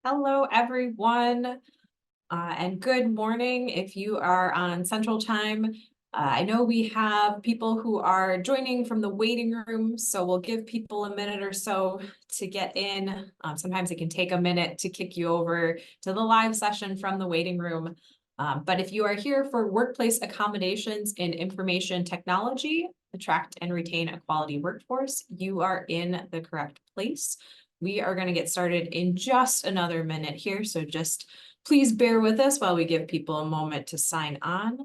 Hello, everyone, and good morning if you are on Central Time. I know we have people who are joining from the waiting room, so we'll give people a minute or so to get in. Sometimes it can take a minute to kick you over to the live session from the waiting room. But if you are here for workplace accommodations in information technology, attract and retain a quality workforce, you are in the correct place. We are going to get started in just another minute here, so just please bear with us while we give people a moment to sign on.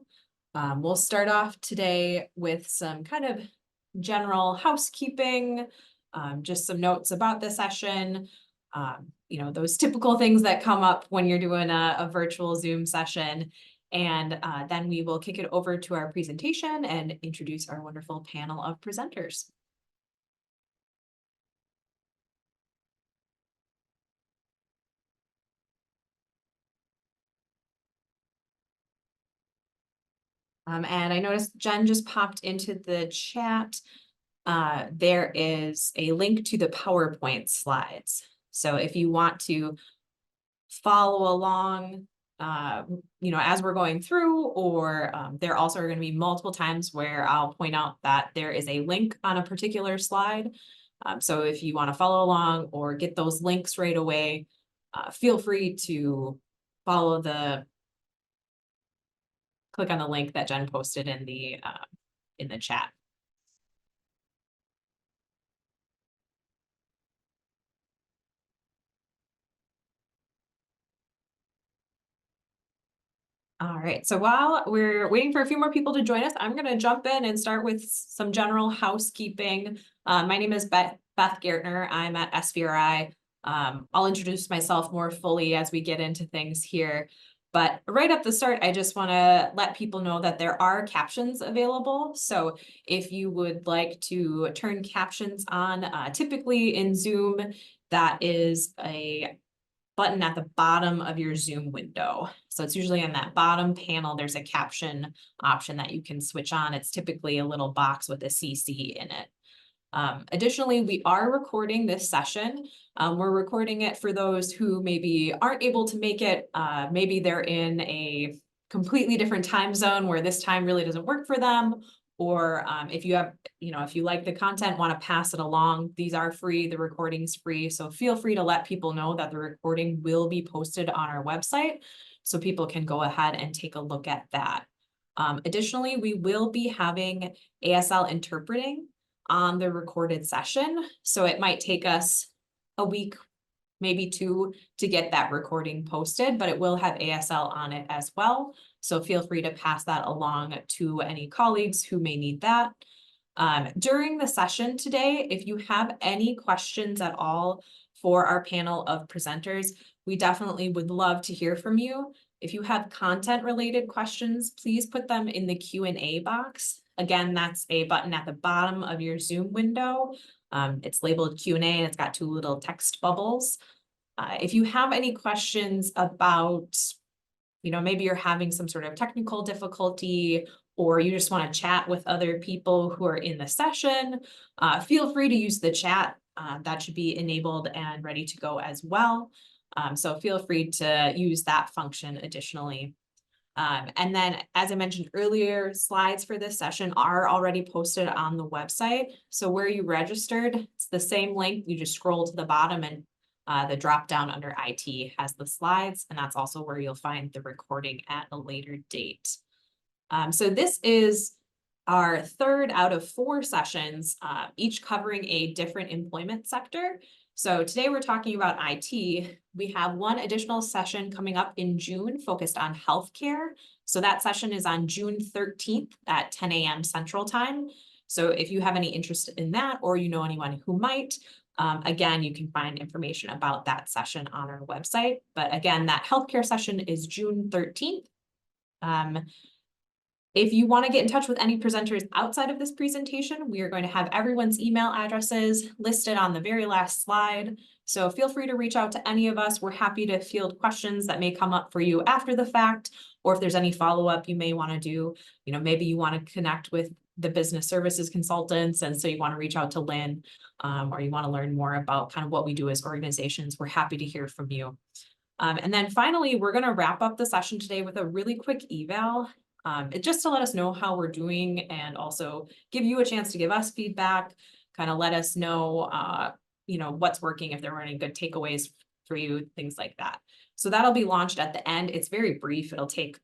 We'll start off today with some kind of general housekeeping, just some notes about the session, those typical things that come up when you're doing a virtual Zoom session. And then we will kick it over to our presentation and introduce our wonderful panel of presenters. And I noticed Jen just popped into the chat. There is a link to the PowerPoint slides. So if you want to follow along, as we're going through, or there also are going to be multiple times where I'll point out that there is a link on a particular slide. So if you want to follow along or get those links right away, feel free to click on the link that Jen posted in the chat. All right, so while we're waiting for a few more people to join us, I'm going to jump in and start with some general housekeeping. My name is Beth Gartner. I'm at SVRI. I'll introduce myself more fully as we get into things here. But right at the start, I just want to let people know that there are captions available. So if you would like to turn captions on, typically in Zoom, that is a button at the bottom of your Zoom window. So it's usually on that bottom panel, there's a caption option that you can switch on. It's typically a little box with a CC in it. Additionally, we are recording this session. We're recording it for those who maybe aren't able to make it. Maybe they're in a completely different time zone where this time really doesn't work for them. Or if you like the content, want to pass it along, these are free, the recording's free. So feel free to let people know that the recording will be posted on our website so people can go ahead and take a look at that. Additionally, we will be having ASL interpreting on the recorded session. So it might take us a week, maybe two, to get that recording posted, but it will have ASL on it as well. So feel free to pass that along to any colleagues who may need that. During the session today, if you have any questions at all for our panel of presenters, we definitely would love to hear from you. If you have content related questions, please put them in the Q&A box. Again, that's a button at the bottom of your Zoom window. It's labeled Q&A and it's got two little text bubbles. If you have any questions about, maybe you're having some sort of technical difficulty or you just want to chat with other people who are in the session, feel free to use the chat. That should be enabled and ready to go as well. So feel free to use that function additionally. And then, as I mentioned earlier, slides for this session are already posted on the website. So where you registered, it's the same link. You just scroll to the bottom and the drop down under IT has the slides, and that's also where you'll find the recording at a later date. So this is our third out of 4 sessions, each covering a different employment sector. So today we're talking about IT. We have one additional session coming up in June focused on healthcare. So that session is on June 13th at 10 a.m. Central Time. So if you have any interest in that, or you know anyone who might, again, you can find information about that session on our website. But again, that healthcare session is June 13th. If you want to get in touch with any presenters outside of this presentation, we are going to have everyone's email addresses listed on the very last slide. So feel free to reach out to any of us. We're happy to field questions that may come up for you after the fact, or if there's any follow-up you may want to do, maybe you want to connect with the business services consultants, and so you want to reach out to Lynn, or you want to learn more about kind of what we do as organizations, we're happy to hear from you. And then finally, we're going to wrap up the session today with a really quick eval. Just to let us know how we're doing and also give you a chance to give us feedback, kind of let us know, what's working, if there were any good takeaways for you, things like that. So that'll be launched at the end. It's very brief. It'll take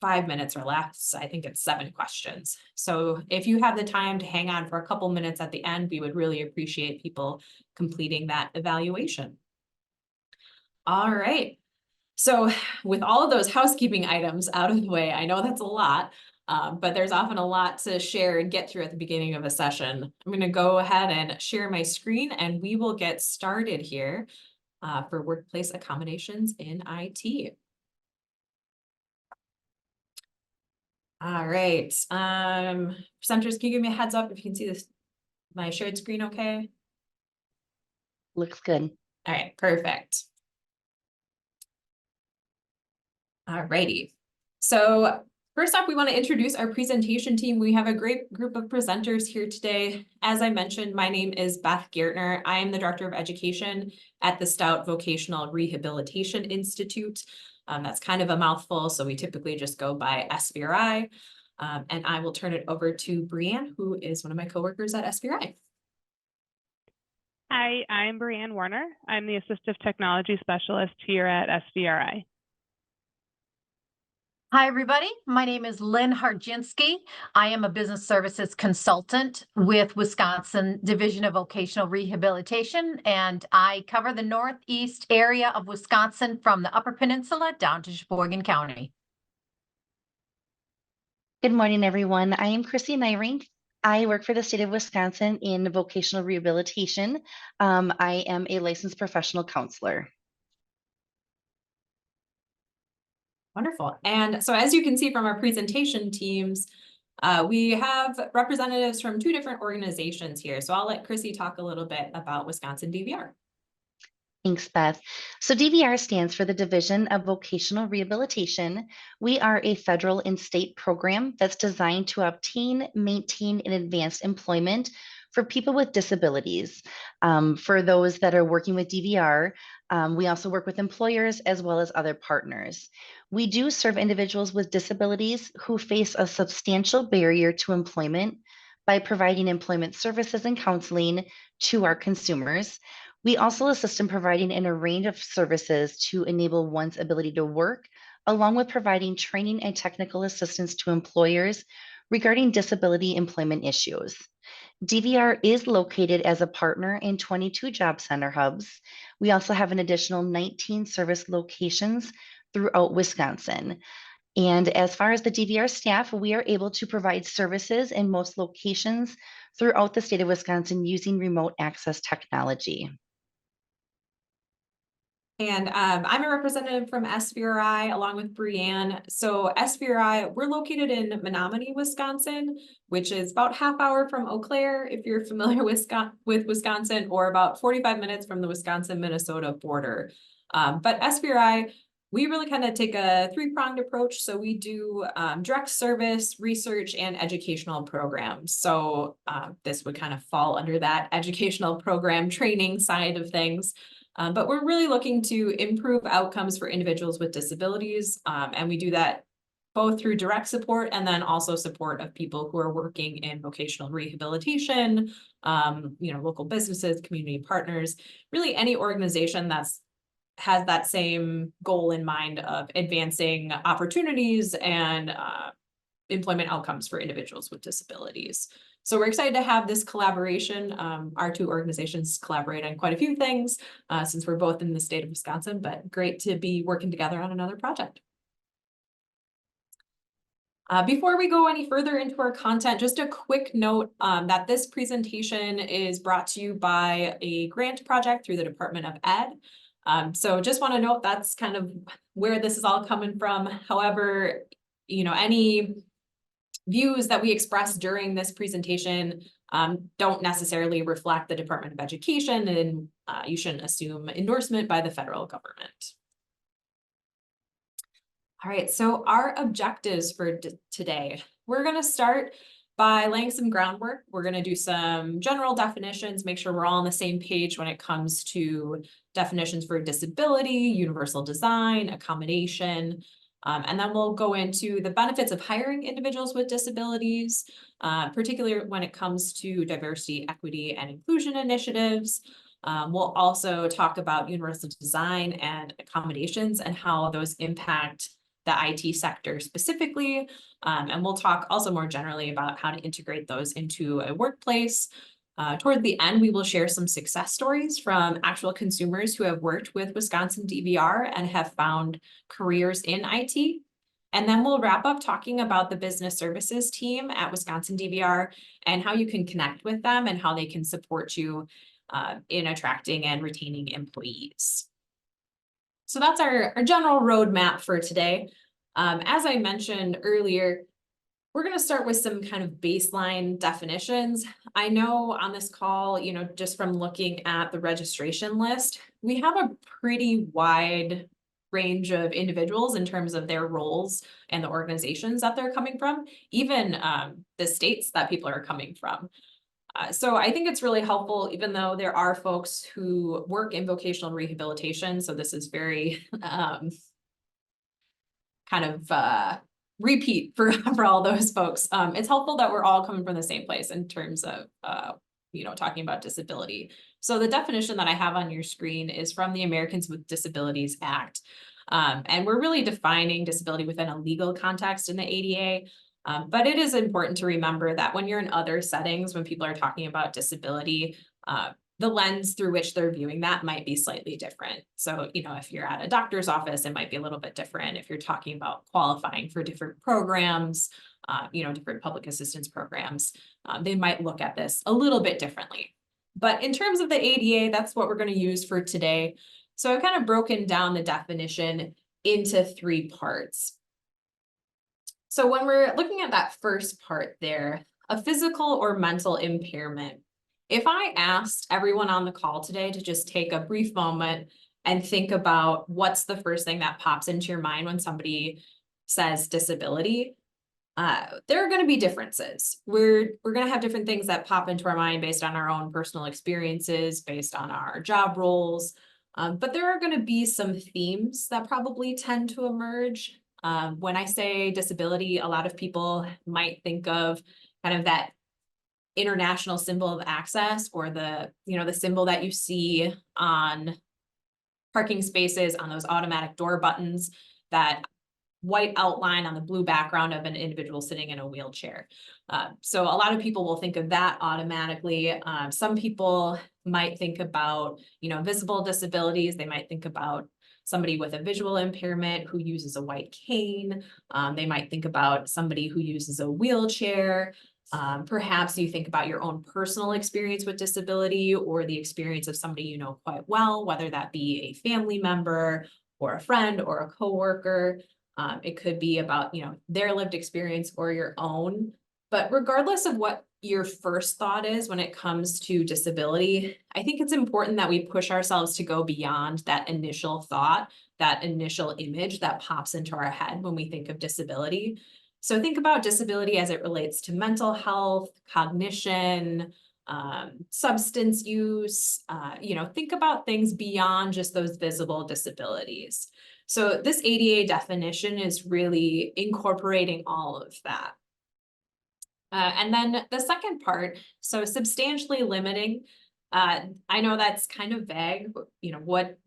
5 minutes or less. I think it's 7 questions. So if you have the time to hang on for a couple minutes at the end, we would really appreciate people completing that evaluation. All right. So with all of those housekeeping items out of the way, I know that's a lot, but there's often a lot to share and get through at the beginning of a session. I'm going to go ahead and share my screen and we will get started here for workplace accommodations in IT. All right. Presenters, can you give me a heads up if you can see this, my shared screen okay? Looks good. All right, perfect. All righty. So first off, we want to introduce our presentation team. We have a great group of presenters here today. As I mentioned, my name is Beth Gertner. I am the Director of Education at the Stout Vocational Rehabilitation Institute. That's kind of a mouthful, so we typically just go by SVRI. And I will turn it over to Brianne, who is one of my coworkers at SVRI. Hi, I'm Brianne Warner. I'm the Assistive Technology Specialist here at SVRI. Hi, everybody. My name is Lynn Harjinsky. I am a business services consultant with Wisconsin Division of Vocational Rehabilitation, and I cover the northeast area of Wisconsin from the Upper Peninsula down to Sheboygan County. Good morning, everyone. I am Chrissy Nyrink. I work for the state of Wisconsin in vocational rehabilitation. I am a licensed professional counselor. Wonderful. And so as you can see from our presentation teams, we have representatives from 2 different organizations here. So I'll let Chrissy talk a little bit about Wisconsin DVR. Thanks, Beth. So DVR stands for the Division of Vocational Rehabilitation. We are a federal and state program that's designed to obtain, maintain, and advance employment for people with disabilities. For those that are working with DVR, we also work with employers as well as other partners. We do serve individuals with disabilities who face a substantial barrier to employment by providing employment services and counseling to our consumers. We also assist in providing a range of services to enable one's ability to work, along with providing training and technical assistance to employers regarding disability employment issues. DVR is located as a partner in 22 job center hubs. We also have an additional 19 service locations throughout Wisconsin. And as far as the DVR staff, we are able to provide services in most locations throughout the state of Wisconsin using remote access technology. And I'm a representative from SVRI along with Brianne. So SVRI, we're located in Menominee, Wisconsin, which is about half hour from Eau Claire, if you're familiar with Wisconsin, or about 45 minutes from the Wisconsin-Minnesota border. But SVRI, we really kind of take a 3-pronged approach. So we do direct service, research, and educational programs. So this would kind of fall under that educational program training side of things. But we're really looking to improve outcomes for individuals with disabilities. And we do that both through direct support and then also support of people who are working in vocational rehabilitation, local businesses, community partners, really any organization that's has that same goal in mind of advancing opportunities and employment outcomes for individuals with disabilities. So we're excited to have this collaboration. Our 2 organizations collaborate on quite a few things since we're both in the state of Wisconsin, but great to be working together on another project. Before we go any further into our content, just a quick note that this presentation is brought to you by a grant project through the Department of Ed. So just want to note that's kind of where this is all coming from. However, any views that we express during this presentation don't necessarily reflect the Department of Education, and you shouldn't assume endorsement by the federal government. All right, so our objectives for today, we're going to start by laying some groundwork. We're going to do some general definitions, make sure we're all on the same page when it comes to definitions for disability, universal design, accommodation. And then we'll go into the benefits of hiring individuals with disabilities, particularly when it comes to diversity, equity, and inclusion initiatives. We'll also talk about universal design and accommodations and how those impact the IT sector specifically. And we'll talk also more generally about how to integrate those into a workplace. Toward the end, we will share some success stories from actual consumers who have worked with Wisconsin DVR and have found careers in IT. And then we'll wrap up talking about the business services team at Wisconsin DVR and how you can connect with them and how they can support you in attracting and retaining employees. So that's our general roadmap for today. As I mentioned earlier, we're going to start with some kind of baseline definitions. I know on this call, just from looking at the registration list, we have a pretty wide range of individuals in terms of their roles and the organizations that they're coming from, even the states that people are coming from. So I think it's really helpful, even though there are folks who work in vocational rehabilitation. So this is very kind of repeat for all those folks. It's helpful that we're all coming from the same place in terms of, talking about disability. So the definition that I have on your screen is from the Americans with Disabilities Act. And we're really defining disability within a legal context in the ADA. But it is important to remember that when you're in other settings, when people are talking about disability, the lens through which they're viewing that might be slightly different. So, if you're at a doctor's office, it might be a little bit different. If you're talking about qualifying for different programs, different public assistance programs, they might look at this a little bit differently. But in terms of the ADA, that's what we're going to use for today. So I've kind of broken down the definition into 3 parts. So when we're looking at that first part there, a physical or mental impairment, if I asked everyone on the call today to just take a brief moment and think about what's the first thing that pops into your mind when somebody says disability, there are going to be differences. We're going to have different things that pop into our mind based on our own personal experiences, based on our job roles. But there are going to be some themes that probably tend to emerge. When I say disability, a lot of people might think of kind of that international symbol of access, or the symbol that you see on parking spaces, on those automatic door buttons, that white outline on the blue background of an individual sitting in a wheelchair. So a lot of people will think of that automatically. Some people might think about, visible disabilities. They might think about somebody with a visual impairment who uses a white cane. They might think about somebody who uses a wheelchair. Perhaps you think about your own personal experience with disability, or the experience of somebody you know quite well, whether that be a family member or a friend or a coworker. It could be about, their lived experience or your own. But regardless of what your first thought is when it comes to disability, I think it's important that we push ourselves to go beyond that initial thought, that initial image that pops into our head when we think of disability. So think about disability as it relates to mental health, cognition, substance use. Think about things beyond just those visible disabilities. So this ADA definition is really incorporating all of that. And then the second part, so substantially limiting. I know that's kind of vague, but,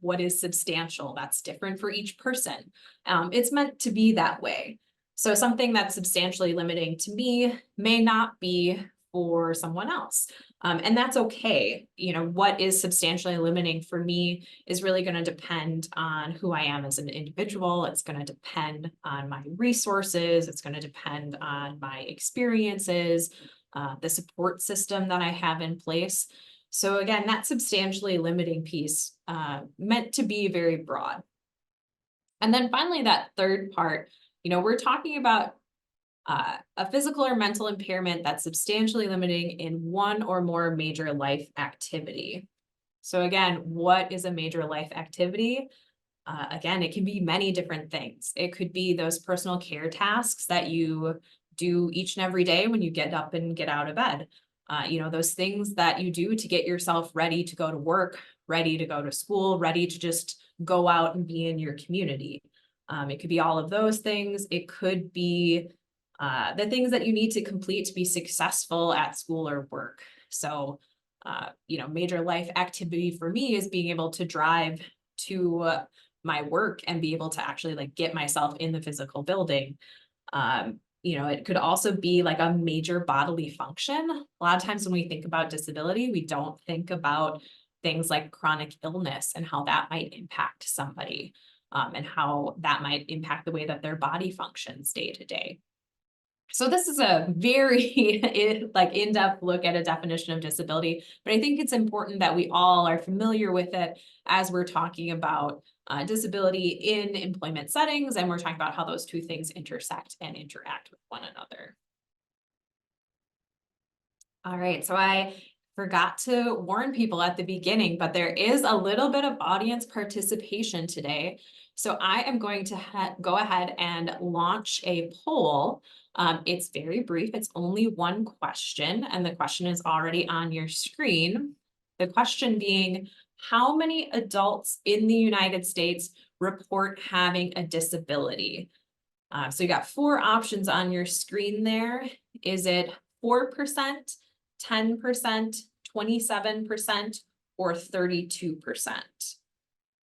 what is substantial? That's different for each person. It's meant to be that way. So something that's substantially limiting to me may not be for someone else. And that's okay. What is substantially limiting for me is really going to depend on who I am as an individual. It's going to depend on my resources. It's going to depend on my experiences, the support system that I have in place. So again, that substantially limiting piece meant to be very broad. And then finally, that third part, we're talking about a physical or mental impairment that's substantially limiting in one or more major life activity. So again, what is a major life activity? Again, it can be many different things. It could be those personal care tasks that you do each and every day when you get up and get out of bed. You know, those things that you do to get yourself ready to go to work, ready to go to school, ready to just go out and be in your community. It could be all of those things. It could be the things that you need to complete to be successful at school or work. So, you know, major life activity for me is being able to drive to my work and be able to actually like get myself in the physical building. You know, it could also be like a major bodily function. A lot of times when we think about disability, we don't think about things like chronic illness and how that might impact somebody, and how that might impact the way that their body functions day to day. So this is a very in-depth look at a definition of disability, but I think it's important that we all are familiar with it as we're talking about disability in employment settings, and we're talking about how those two things intersect and interact with one another. All right, so I forgot to warn people at the beginning, but there is a little bit of audience participation today. So I am going to go ahead and launch a poll. It's very brief. It's only one question, and the question is already on your screen. The question being, how many adults in the United States report having a disability? So you got 4 options on your screen there. Is it 4%, 10%, 27%, or 32%?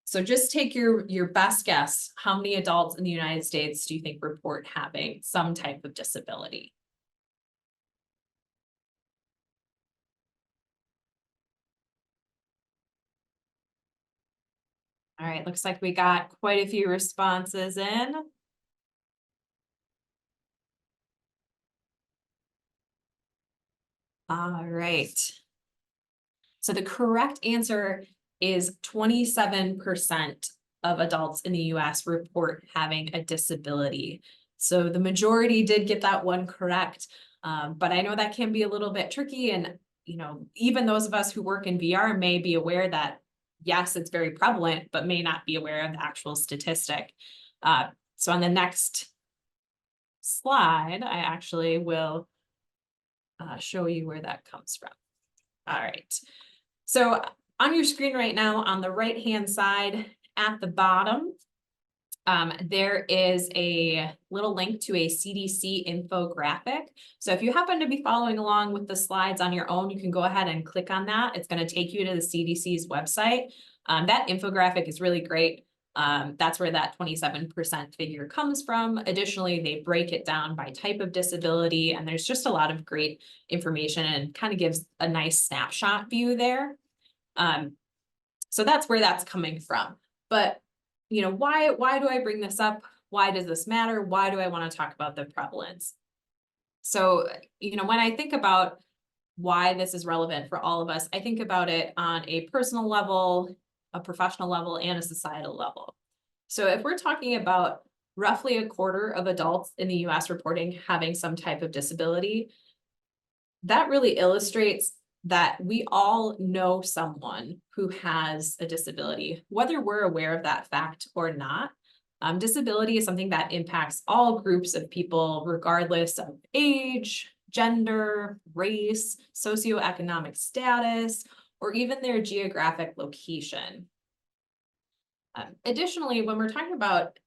So just take your best guess. How many adults in the United States do you think report having some type of disability? All right, looks like we got quite a few responses in. All right. So the correct answer is 27% of adults in the US report having a disability. So the majority did get that one correct. But I know that can be a little bit tricky. And, you know, even those of us who work in VR may be aware that, yes, it's very prevalent, but may not be aware of the actual statistic. So on the next slide, I actually will show you where that comes from. All right. So on your screen right now, on the right-hand side at the bottom, there is a little link to a CDC infographic. So if you happen to be following along with the slides on your own, you can go ahead and click on that. It's going to take you to the CDC's website. That infographic is really great. That's where that 27% figure comes from. Additionally, they break it down by type of disability, and there's just a lot of great information and kind of gives a nice snapshot view there. So that's where that's coming from. But, you know, why do I bring this up? Why does this matter? Why do I want to talk about the prevalence? So, you know, when I think about why this is relevant for all of us, I think about it on a personal level, a professional level, and a societal level. So if we're talking about roughly a quarter of adults in the US reporting having some type of disability, that really illustrates that we all know someone who has a disability, whether we're aware of that fact or not. Disability is something that impacts all groups of people, regardless of age, gender, race, socioeconomic status, or even their geographic location. Additionally, when we're talking about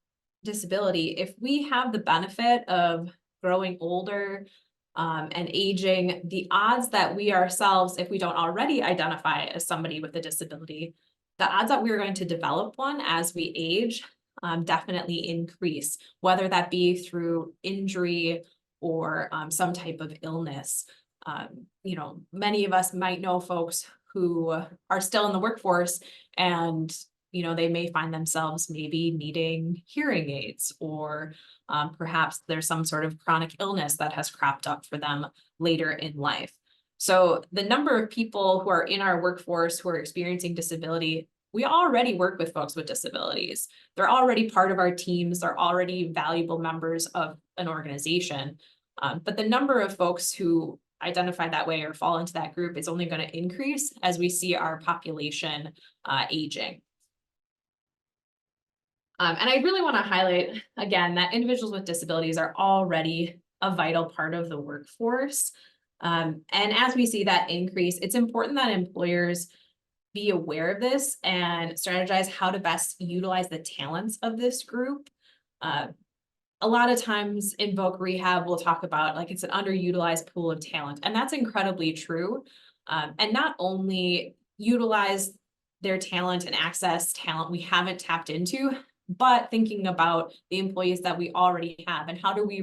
disability, if we have the benefit of growing older and aging, the odds that we ourselves, if we don't already identify as somebody with a disability, the odds that we're going to develop one as we age definitely increase, whether that be through injury or some type of illness. You know, many of us might know folks who are still in the workforce, and you know, they may find themselves maybe needing hearing aids, or perhaps there's some sort of chronic illness that has cropped up for them later in life. So the number of people who are in our workforce who are experiencing disability, we already work with folks with disabilities. They're already part of our teams. They're already valuable members of an organization. But the number of folks who identify that way or fall into that group is only going to increase as we see our population aging. And I really want to highlight, again, that individuals with disabilities are already a vital part of the workforce. And as we see that increase, it's important that employers be aware of this and strategize how to best utilize the talents of this group. A lot of times in voc rehab, we'll talk about like it's an underutilized pool of talent, and that's incredibly true. And not only utilize their talent and access talent we haven't tapped into, but thinking about the employees that we already have and how do we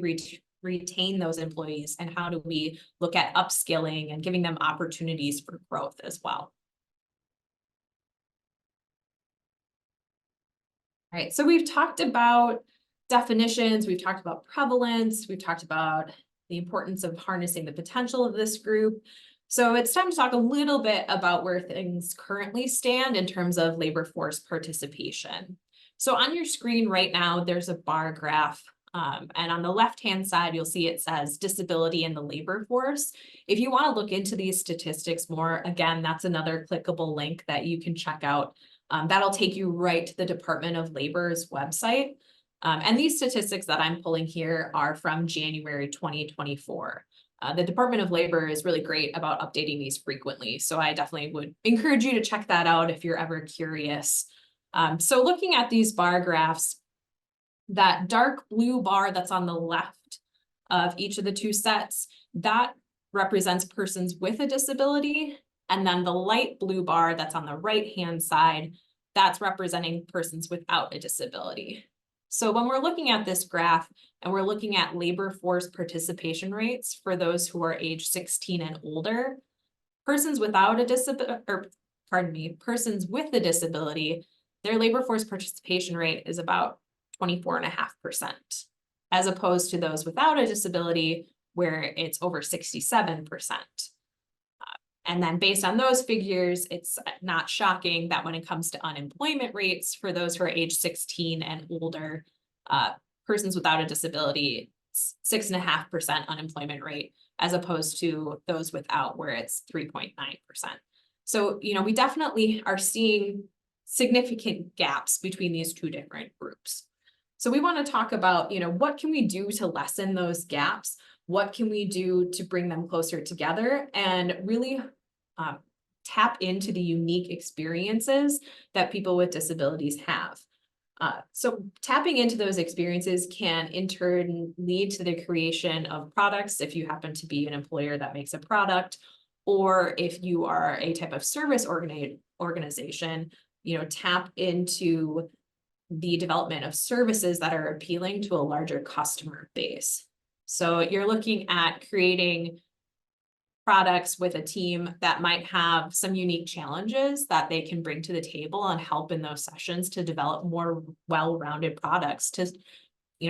retain those employees, and how do we look at upskilling and giving them opportunities for growth as well. All right, so we've talked about definitions, we've talked about prevalence, we've talked about the importance of harnessing the potential of this group. So it's time to talk a little bit about where things currently stand in terms of labor force participation. So on your screen right now, there's a bar graph. And on the left-hand side, you'll see it says disability in the labor force. If you want to look into these statistics more, again, that's another clickable link that you can check out. That'll take you right to the Department of Labor's website. And these statistics that I'm pulling here are from January 2024. The Department of Labor is really great about updating these frequently, so I definitely would encourage you to check that out if you're ever curious. So looking at these bar graphs, that dark blue bar that's on the left of each of the two sets, that represents persons with a disability. And then the light blue bar that's on the right-hand side, that's representing persons without a disability. So when we're looking at this graph and we're looking at labor force participation rates for those who are age 16 and older, persons without a disability, or pardon me, persons with a disability, their labor force participation rate is about 24.5%, as opposed to those without a disability where it's over 67%. And then based on those figures, it's not shocking that when it comes to unemployment rates for those who are age 16 and older, persons without a disability, 6.5% unemployment rate, as opposed to those without where it's 3.9%. So, we definitely are seeing significant gaps between these two different groups. So we want to talk about, what can we do to lessen those gaps? What can we do to bring them closer together and really tap into the unique experiences that people with disabilities have? So tapping into those experiences can in turn lead to the creation of products if you happen to be an employer that makes a product, or if you are a type of service organization, tap into the development of services that are appealing to a larger customer base. So you're looking at creating products with a team that might have some unique challenges that they can bring to the table and help in those sessions to develop more well-rounded products to,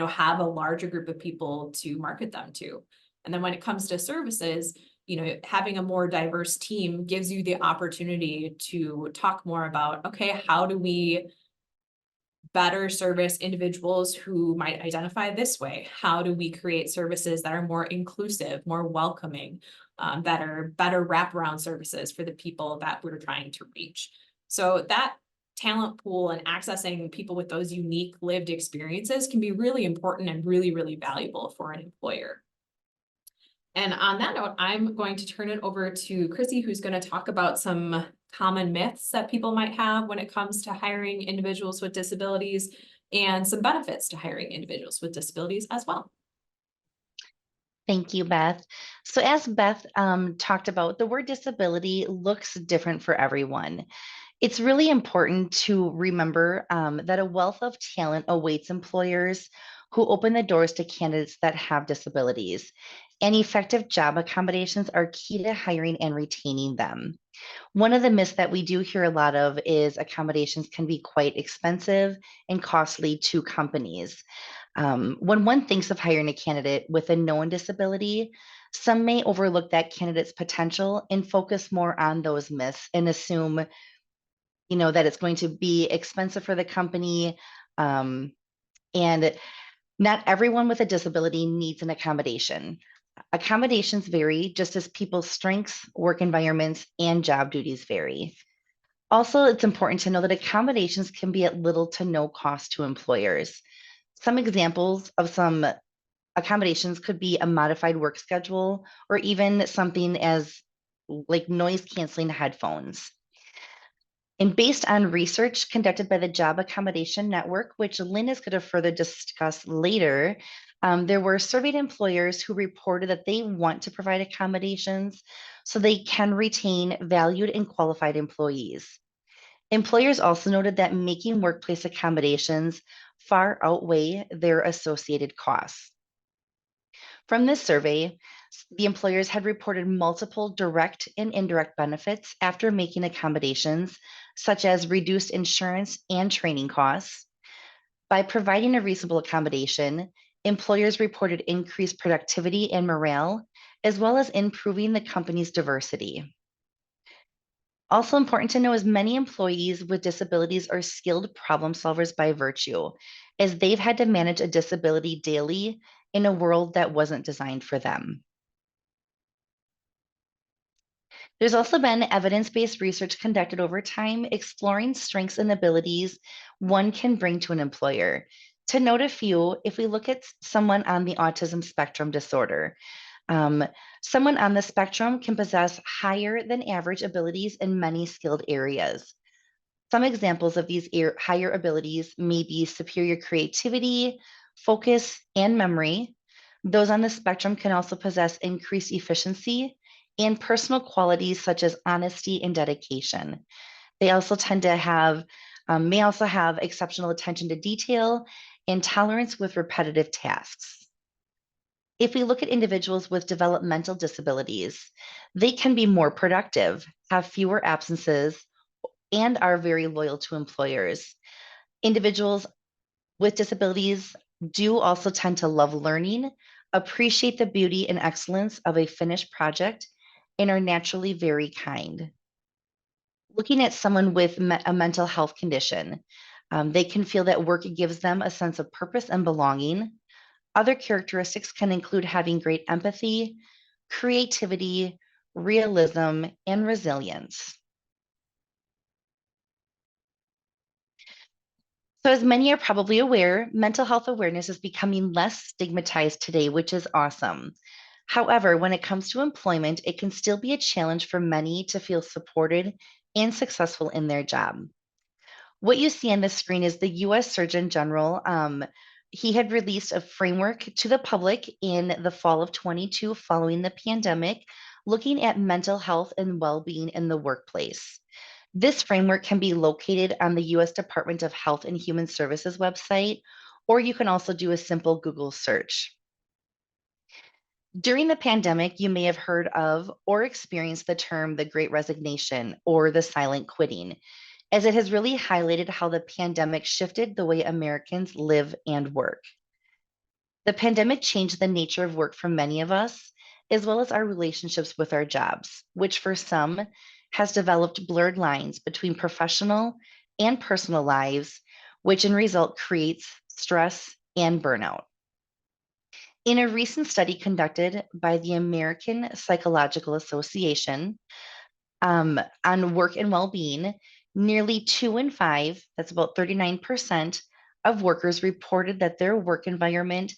have a larger group of people to market them to. And then when it comes to services, having a more diverse team gives you the opportunity to talk more about, okay, how do we better service individuals who might identify this way? How do we create services that are more inclusive, more welcoming, that are better wraparound services for the people that we're trying to reach? So that talent pool and accessing people with those unique lived experiences can be really important and really, really valuable for an employer. And on that note, I'm going to turn it over to Chrissy, who's going to talk about some common myths that people might have when it comes to hiring individuals with disabilities and some benefits to hiring individuals with disabilities as well. Thank you, Beth. So as Beth talked about, the word disability looks different for everyone. It's really important to remember that a wealth of talent awaits employers who open the doors to candidates that have disabilities, and effective job accommodations are key to hiring and retaining them. One of the myths that we do hear a lot of is accommodations can be quite expensive and costly to companies. When one thinks of hiring a candidate with a known disability, some may overlook that candidate's potential and focus more on those myths and assume, that it's going to be expensive for the company. And not everyone with a disability needs an accommodation. Accommodations vary just as people's strengths, work environments, and job duties vary. Also, it's important to know that accommodations can be at little to no cost to employers. Some examples of some Accommodations could be a modified work schedule or even something as like noise canceling headphones. And based on research conducted by the Job Accommodation Network, which Lynn is going to further discuss later, there were surveyed employers who reported that they want to provide accommodations so they can retain valued and qualified employees. Employers also noted that making workplace accommodations far outweigh their associated costs. From this survey, the employers had reported multiple direct and indirect benefits after making accommodations, such as reduced insurance and training costs. By providing a reasonable accommodation, employers reported increased productivity and morale, as well as improving the company's diversity. Also important to know is many employees with disabilities are skilled problem solvers by virtue, as they've had to manage a disability daily in a world that wasn't designed for them. There's also been evidence-based research conducted over time exploring strengths and abilities one can bring to an employer. To note a few, if we look at someone on the autism spectrum disorder, someone on the spectrum can possess higher than average abilities in many skilled areas. Some examples of these higher abilities may be superior creativity, focus, and memory. Those on the spectrum can also possess increased efficiency and personal qualities such as honesty and dedication. They also tend to have, may also have exceptional attention to detail and tolerance with repetitive tasks. If we look at individuals with developmental disabilities, they can be more productive, have fewer absences, and are very loyal to employers. Individuals with disabilities do also tend to love learning, appreciate the beauty and excellence of a finished project, and are naturally very kind. Looking at someone with a mental health condition, they can feel that work gives them a sense of purpose and belonging. Other characteristics can include having great empathy, creativity, realism, and resilience. So, as many are probably aware, mental health awareness is becoming less stigmatized today, which is awesome. However, when it comes to employment, it can still be a challenge for many to feel supported and successful in their job. What you see on the screen is the US Surgeon General. He had released a framework to the public in the fall of 22 following the pandemic, looking at mental health and well-being in the workplace. This framework can be located on the US Department of Health and Human Services website, or you can also do a simple Google search. During the pandemic, you may have heard of or experienced the term the Great Resignation or the silent quitting, as it has really highlighted how the pandemic shifted the way Americans live and work. The pandemic changed the nature of work for many of us, as well as our relationships with our jobs, which for some has developed blurred lines between professional and personal lives, which in result creates stress and burnout. In a recent study conducted by the American Psychological Association, on work and well-being, nearly 2 in 5, that's about 39% of workers reported that their work environment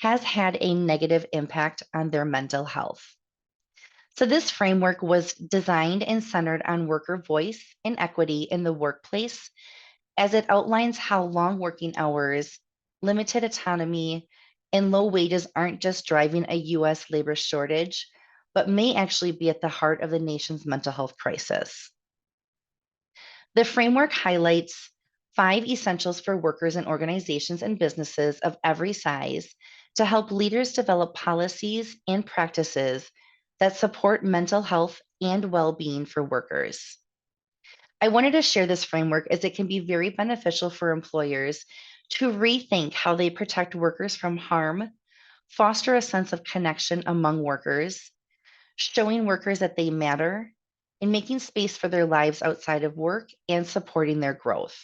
has had a negative impact on their mental health. So this framework was designed and centered on worker voice and equity in the workplace, as it outlines how long working hours, limited autonomy, and low wages aren't just driving a US labor shortage, but may actually be at the heart of the nation's mental health crisis. The framework highlights 5 essentials for workers and organizations and businesses of every size to help leaders develop policies and practices that support mental health and well-being for workers. I wanted to share this framework as it can be very beneficial for employers to rethink how they protect workers from harm, foster a sense of connection among workers, showing workers that they matter, and making space for their lives outside of work and supporting their growth.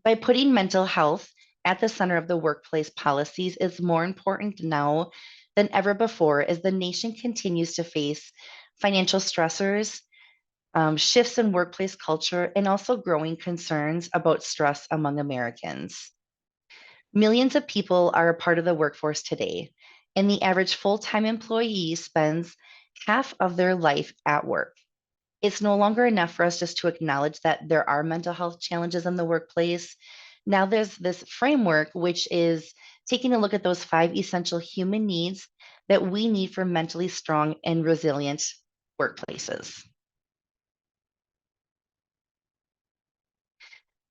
By putting mental health at the center of the workplace policies is more important now than ever before as the nation continues to face financial stressors, shifts in workplace culture, and also growing concerns about stress among Americans. Millions of people are a part of the workforce today, and the average full-time employee spends half of their life at work. It's no longer enough for us just to acknowledge that there are mental health challenges in the workplace. Now there's this framework, which is taking a look at those 5 essential human needs that we need for mentally strong and resilient workplaces.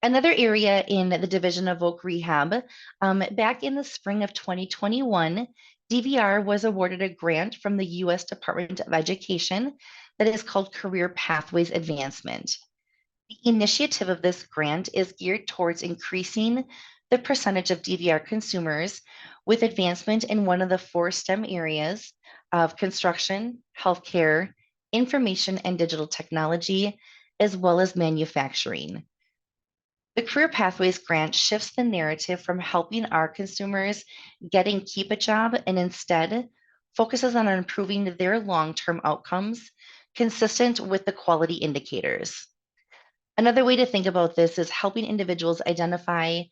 Another area in the Division of Voc Rehab, back in the spring of 2021, DVR was awarded a grant from the U.S. Department of Education that is called Career Pathways Advancement. The initiative of this grant is geared towards increasing the percentage of DVR consumers with advancement in one of the 4 STEM areas of construction, healthcare, information and digital technology, as well as manufacturing. The Career Pathways grant shifts the narrative from helping our consumers get and keep a job and instead focuses on improving their long-term outcomes consistent with the quality indicators. Another way to think about this is helping individuals identify,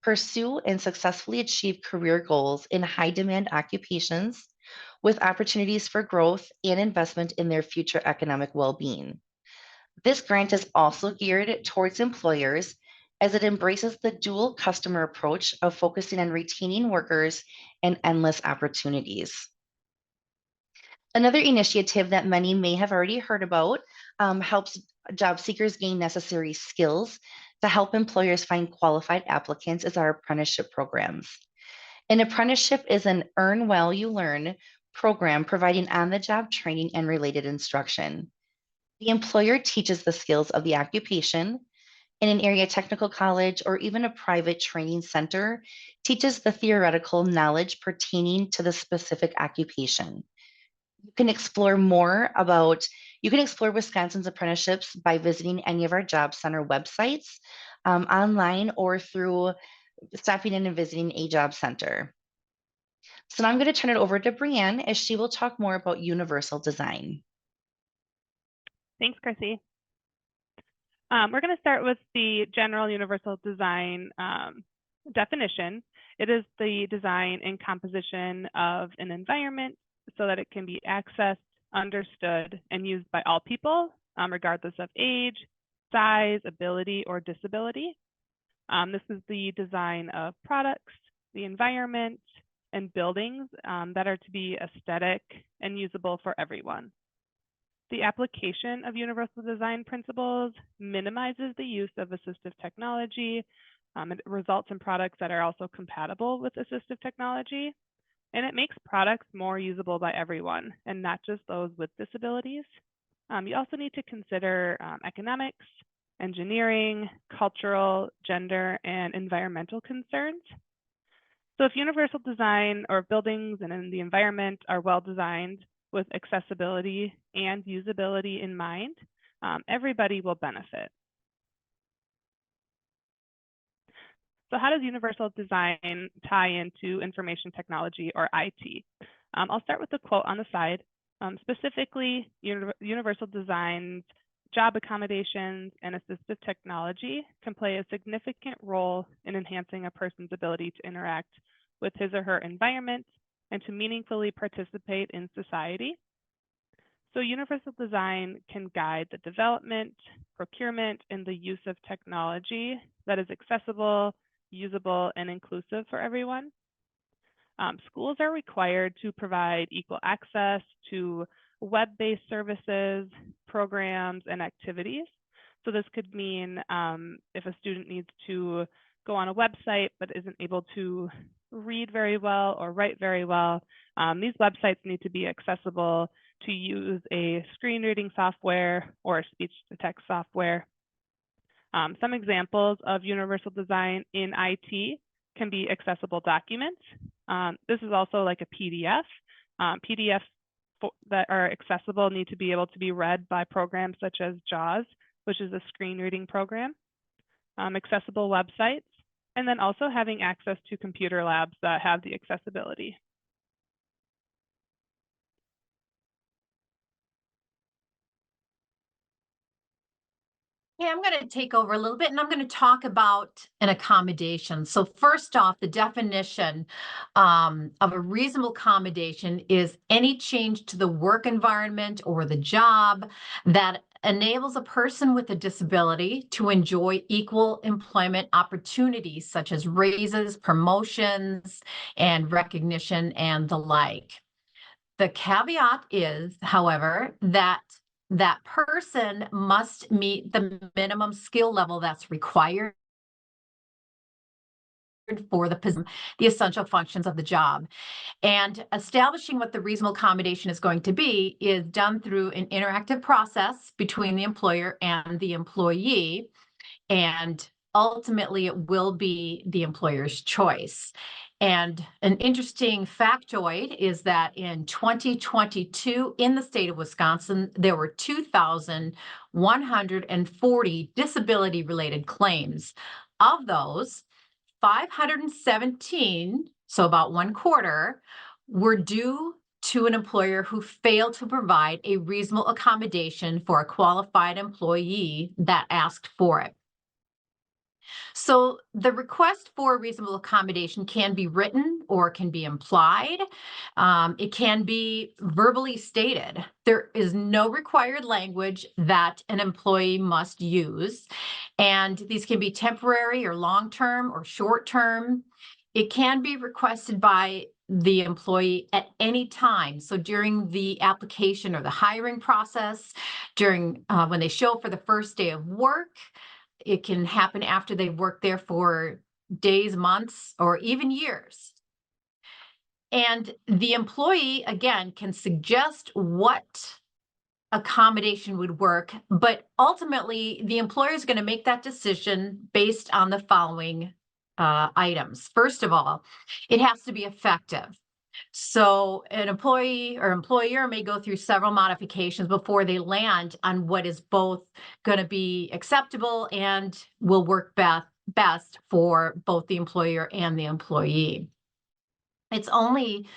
pursue, and successfully achieve career goals in high-demand occupations with opportunities for growth and investment in their future economic well-being. This grant is also geared towards employers as it embraces the dual customer approach of focusing on retaining workers and endless opportunities. Another initiative that many may have already heard about helps job seekers gain necessary skills to help employers find qualified applicants is our apprenticeship programs. An apprenticeship is an earn while you learn program providing on-the-job training and related instruction. The employer teaches the skills of the occupation, and an area technical college or even a private training center teaches the theoretical knowledge pertaining to the specific occupation. You can explore Wisconsin's apprenticeships by visiting any of our job center websites online or through stopping in and visiting a job center. So now I'm going to turn it over to Brianne as she will talk more about universal design. Thanks, Chrissy. We're going to start with the general universal design definition. It is the design and composition of an environment so that it can be accessed, understood, and used by all people, regardless of age, size, ability, or disability. This is the design of products, the environment, and buildings that are to be aesthetic and usable for everyone. The application of universal design principles minimizes the use of assistive technology. It results in products that are also compatible with assistive technology, and it makes products more usable by everyone and not just those with disabilities. You also need to consider economics, engineering, cultural, gender, and environmental concerns. So if universal design or buildings and in the environment are well designed with accessibility and usability in mind, everybody will benefit. So how does universal design tie into information technology or IT? I'll start with the quote on the side. Specifically, universal design's job accommodations and assistive technology can play a significant role in enhancing a person's ability to interact with his or her environment and to meaningfully participate in society. So universal design can guide the development, procurement, and the use of technology that is accessible, usable, and inclusive for everyone. Schools are required to provide equal access to web-based services, programs, and activities. So this could mean if a student needs to go on a website but isn't able to read very well or write very well, these websites need to be accessible to use a screen reading software or speech-to-text software. Some examples of universal design in IT can be accessible documents. This is also like a PDF. PDFs that are accessible need to be able to be read by programs such as JAWS, which is a screen reading program, accessible websites, and then also having access to computer labs that have the accessibility. Hey, I'm going to take over a little bit and I'm going to talk about an accommodation. So first off, the definition of a reasonable accommodation is any change to the work environment or the job that enables a person with a disability to enjoy equal employment opportunities such as raises, promotions, and recognition and the like. The caveat is, however, that that person must meet the minimum skill level that's required for the essential functions of the job. And establishing what the reasonable accommodation is going to be is done through an interactive process between the employer and the employee. And ultimately, it will be the employer's choice. And an interesting factoid is that in 2022, in the state of Wisconsin, there were 2,140 disability-related claims. Of those, 517, so about 1/4, were due to an employer who failed to provide a reasonable accommodation for a qualified employee that asked for it. So the request for reasonable accommodation can be written or can be implied. It can be verbally stated. There is no required language that an employee must use. And these can be temporary or long-term or short-term. It can be requested by the employee at any time. So during the application or the hiring process, during when they show up for the first day of work, it can happen after they've worked there for days, months, or even years. And the employee, again, can suggest what accommodation would work, but ultimately the employer is going to make that decision based on the following items. First of all, it has to be effective. So an employee or employer may go through several modifications before they land on what is both going to be acceptable and will work best for both the employer and the employee. It's only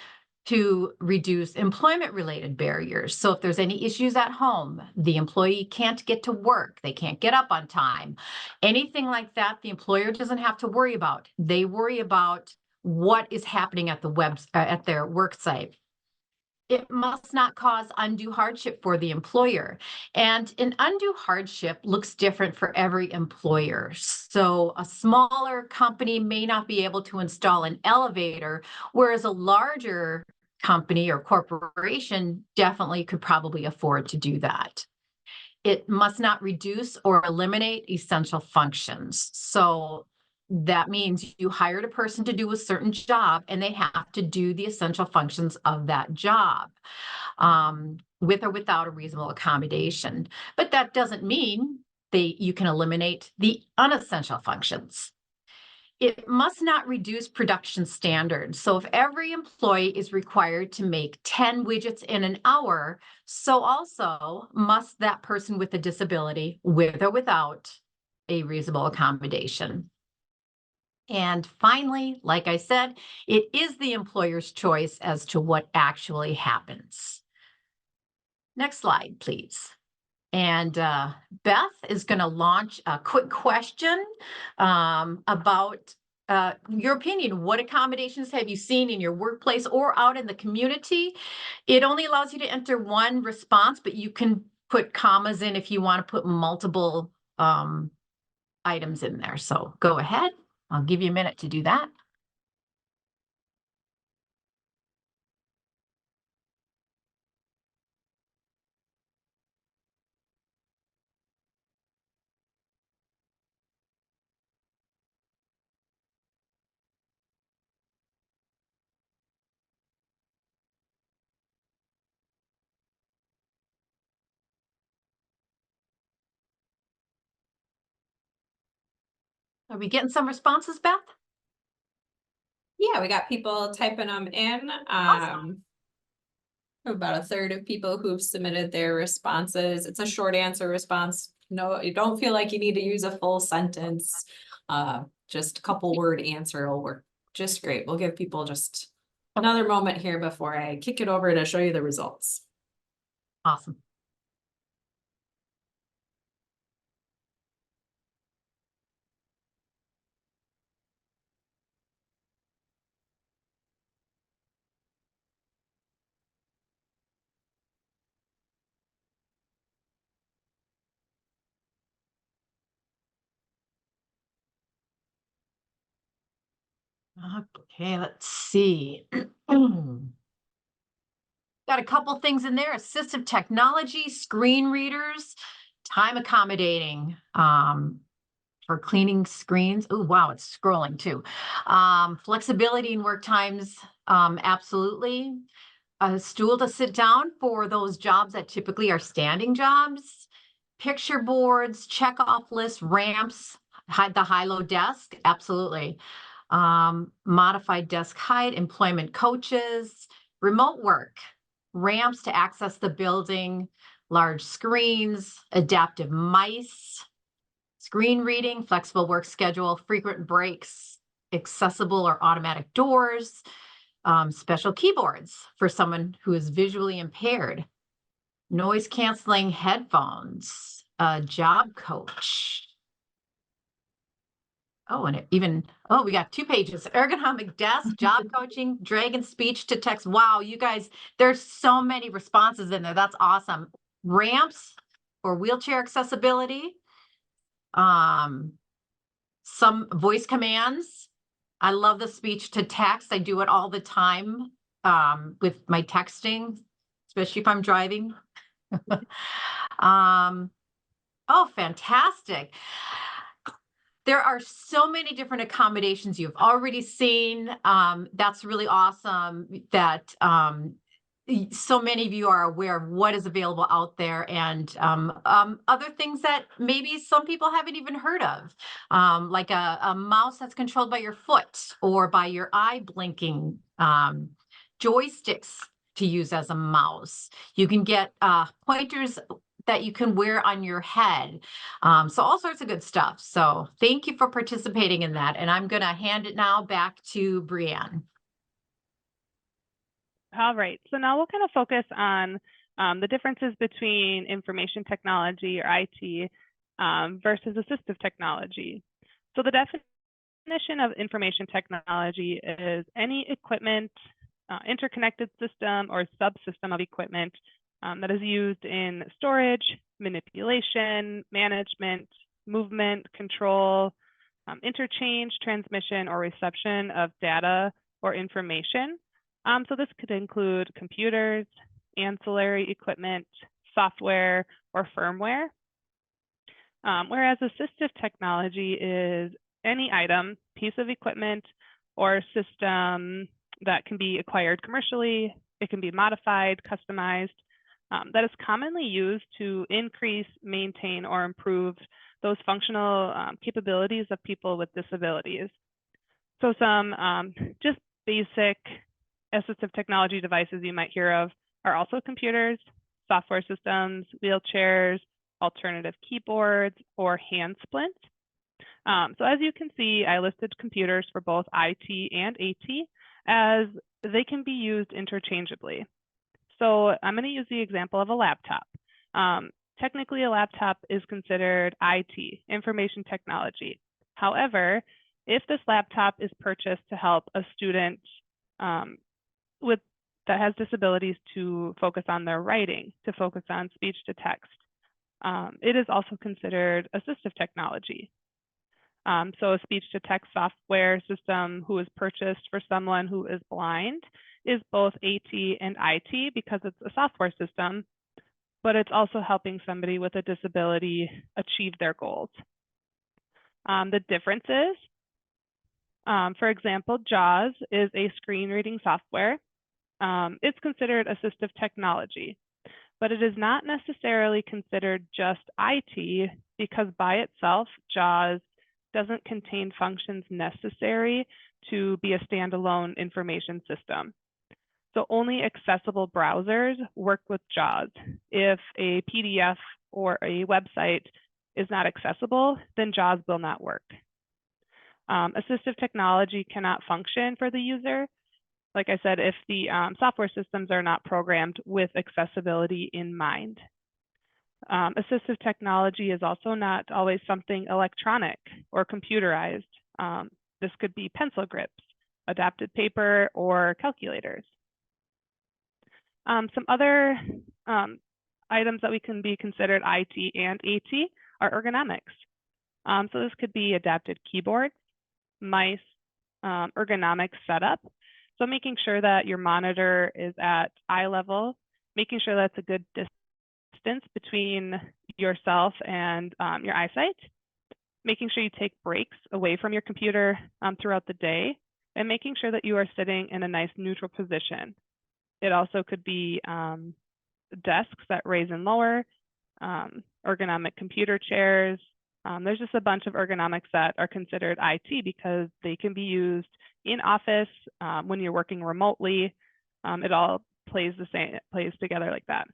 to reduce employment-related barriers. So if there's any issues at home, the employee can't get to work, they can't get up on time, anything like that, the employer doesn't have to worry about. They worry about what is happening at at their work site. It must not cause undue hardship for the employer. And an undue hardship looks different for every employer. So a smaller company may not be able to install an elevator, whereas a larger company or corporation definitely could probably afford to do that. It must not reduce or eliminate essential functions. So that means you hired a person to do a certain job and they have to do the essential functions of that job with or without a reasonable accommodation. But that doesn't mean you can eliminate the unessential functions. It must not reduce production standards. So if every employee is required to make 10 widgets in an hour, so also must that person with a disability, with or without a reasonable accommodation. And finally, like I said, it is the employer's choice as to what actually happens. Next slide, please. And Beth is going to launch a quick question about your opinion. What accommodations have you seen in your workplace or out in the community? It only allows you to enter one response, but you can put commas in if you want to put multiple items in there. So go ahead. I'll give you a minute to do that. Are we getting some responses, Beth? Yeah, we got people typing them in. Awesome. About a third of people who've submitted their responses. It's a short answer response. No, you don't feel like you need to use a full sentence. Just a couple word answer will work just great. We'll give people just another moment here before I kick it over to show you the results. Awesome. Okay, let's see. Got a couple things in there: assistive technology, screen readers, time accommodating, for cleaning screens. Oh, wow, it's scrolling too. Flexibility in work times, absolutely. A stool to sit down for those jobs that typically are standing jobs. Picture boards, check off lists, ramps, hide the high-low desk, absolutely. Modified desk height, employment coaches, remote work, ramps to access the building, large screens, adaptive mice, screen reading, flexible work schedule, frequent breaks, accessible or automatic doors, special keyboards for someone who is visually impaired, noise canceling headphones, a job coach. Oh, and we got 2 pages: ergonomic desk, job coaching, dragon speech to text. Wow, you guys, there's so many responses in there. That's awesome. Ramps for wheelchair accessibility, some voice commands. I love the speech to text. I do it all the time with my texting, especially if I'm driving. Oh, fantastic. There are so many different accommodations you've already seen. That's really awesome that so many of you are aware of what is available out there, and other things that maybe some people haven't even heard of, like a mouse that's controlled by your foot or by your eye blinking, joysticks to use as a mouse. You can get pointers that you can wear on your head. So all sorts of good stuff. So thank you for participating in that. And I'm going to hand it now back to Brianne. All right, so now we'll kind of focus on the differences between information technology or IT versus assistive technology. So the definition of information technology is any equipment, interconnected system or subsystem of equipment that is used in storage, manipulation, management, movement, control, interchange, transmission, or reception of data or information. So this could include computers, ancillary equipment, software, or firmware. Whereas assistive technology is any item, piece of equipment, or system that can be acquired commercially. It can be modified, customized, that is commonly used to increase, maintain, or improve those functional capabilities of people with disabilities. So some just basic assistive technology devices you might hear of are also computers, software systems, wheelchairs, alternative keyboards, or hand splint. So as you can see, I listed computers for both IT and AT as they can be used interchangeably. So I'm going to use the example of a laptop. Technically, a laptop is considered IT, information technology. However, if this laptop is purchased to help a student that has disabilities to focus on their writing, to focus on speech to text, it is also considered assistive technology. So a speech to text software system who is purchased for someone who is blind is both AT and IT because it's a software system, but it's also helping somebody with a disability achieve their goals. The differences, for example, JAWS is a screen reading software. It's considered assistive technology, but it is not necessarily considered just IT because by itself, JAWS doesn't contain functions necessary to be a standalone information system. So only accessible browsers work with JAWS. If a PDF or a website is not accessible, then JAWS will not work. Assistive technology cannot function for the user. Like I said, if the software systems are not programmed with accessibility in mind. Assistive technology is also not always something electronic or computerized. This could be pencil grips, adapted paper, or calculators. Some other items that we can be considered IT and AT are ergonomics. So this could be adapted keyboards, mice, ergonomic setup. So making sure that your monitor is at eye level, making sure that's a good distance between yourself and your eyesight, making sure you take breaks away from your computer throughout the day, and making sure that you are sitting in a nice neutral position. It also could be desks that raise and lower, ergonomic computer chairs. There's just a bunch of ergonomics that are considered IT because they can be used in office, when you're working remotely. It all plays together like that.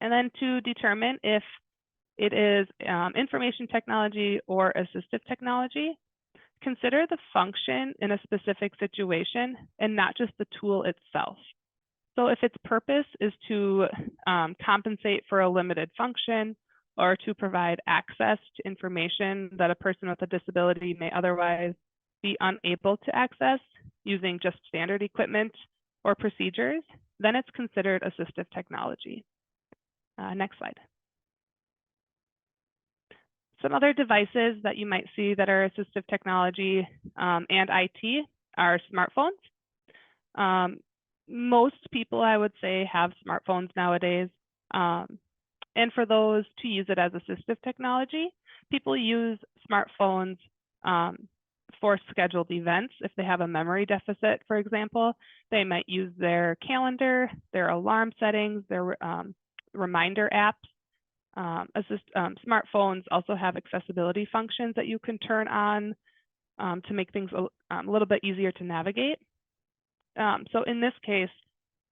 And then to determine if it is information technology or assistive technology, consider the function in a specific situation and not just the tool itself. So if its purpose is to compensate for a limited function or to provide access to information that a person with a disability may otherwise be unable to access using just standard equipment or procedures, then it's considered assistive technology. Next slide. Some other devices that you might see that are assistive technology and IT are smartphones. Most people, I would say, have smartphones nowadays. And for those to use it as assistive technology, people use smartphones for scheduled events. If they have a memory deficit, for example, they might use their calendar, their alarm settings, their reminder apps. Smartphones also have accessibility functions that you can turn on to make things a little bit easier to navigate. So in this case,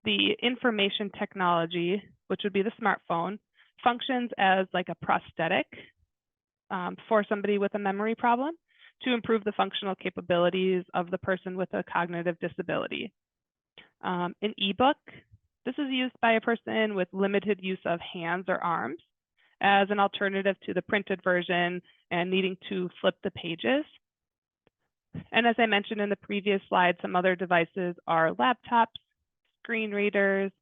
the information technology, which would be the smartphone, functions as like a prosthetic for somebody with a memory problem to improve the functional capabilities of the person with a cognitive disability. An ebook, this is used by a person with limited use of hands or arms as an alternative to the printed version and needing to flip the pages. And as I mentioned in the previous slide, some other devices are laptops, screen readers,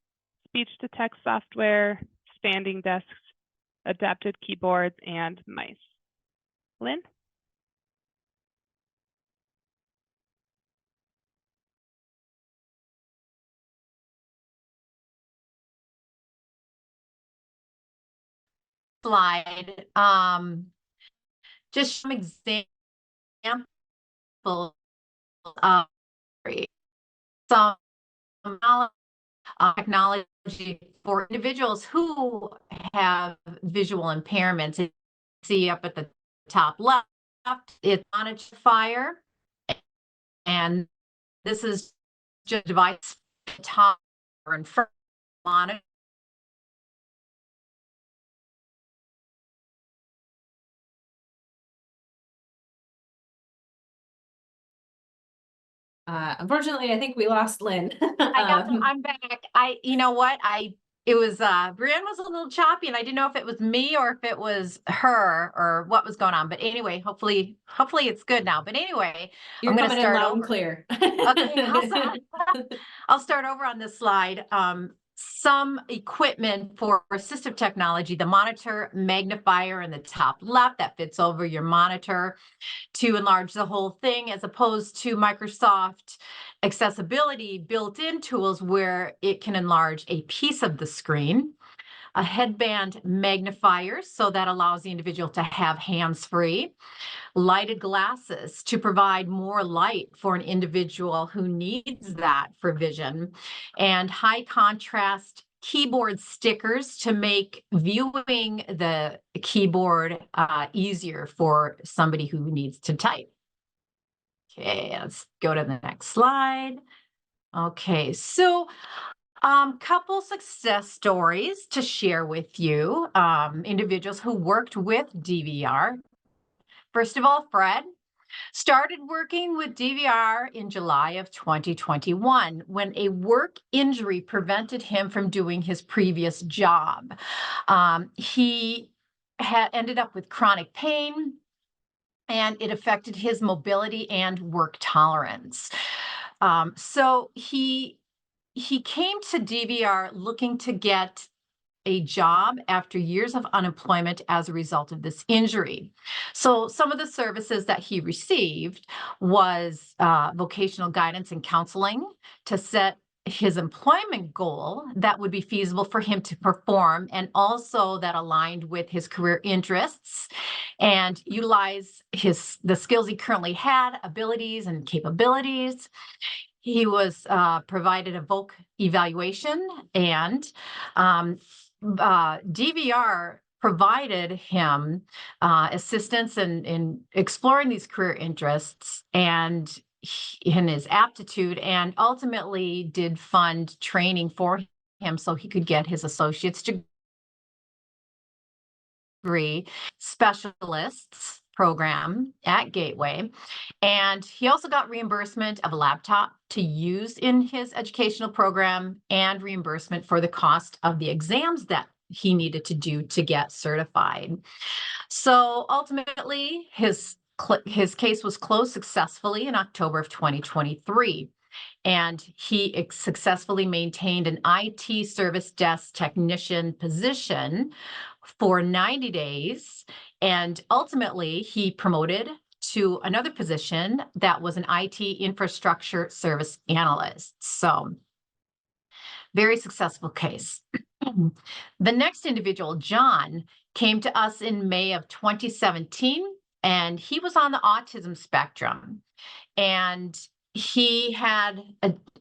speech-to-text software, standing desks, adapted keyboards, and mice. Lynn? Slide, just some examples of some technology for individuals who have visual impairments. You see up at the top left, it's monitor, and this is just a device top and front monitor. Unfortunately, I think we lost Lynn. I'm back. You know what? It was, Brienne was a little choppy and I didn't know if it was me or if it was her or what was going on. But anyway, hopefully it's good now. But anyway, You're I'm going to coming in start loud over. and clear. Okay, I'll start over on this slide. Some equipment for assistive technology, the monitor magnifier in the top left that fits over your monitor to enlarge the whole thing, as opposed to Microsoft accessibility built-in tools where it can enlarge a piece of the screen. A headband magnifier, so that allows the individual to have hands-free. Lighted glasses to provide more light for an individual who needs that for vision. And high contrast keyboard stickers to make viewing the keyboard easier for somebody who needs to type. Okay, let's go to the next slide. Okay, so couple success stories to share with you, individuals who worked with DVR. First of all, Fred started working with DVR in July of 2021 when a work injury prevented him from doing his previous job. He had ended up with chronic pain, and it affected his mobility and work tolerance. So he came to DVR looking to get a job after years of unemployment as a result of this injury. So some of the services that he received was vocational guidance and counseling to set his employment goal that would be feasible for him to perform, and also that aligned with his career interests, and utilize the skills he currently had, abilities and capabilities. He was provided a voc evaluation, and DVR provided him assistance in exploring these career interests and in his aptitude, and ultimately did fund training for him so he could get his associate's degree, specialists program at Gateway. And he also got reimbursement of a laptop to use in his educational program and reimbursement for the cost of the exams that he needed to do to get certified. So ultimately, his case was closed successfully in October of 2023. And he successfully maintained an IT service desk technician position for 90 days. And ultimately, he promoted to another position that was an IT infrastructure service analyst. So, very successful case. The next individual, John, came to us in May of 2017, and he was on the autism spectrum. And he had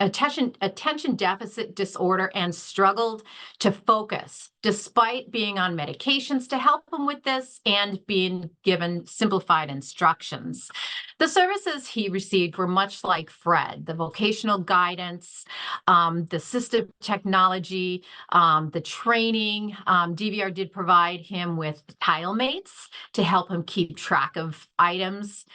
attention deficit disorder and struggled to focus despite being on medications to help him with this and being given simplified instructions. The services he received were much like Fred: the vocational guidance, the assistive technology, the training. DVR did provide him with tile mates to help him keep track of items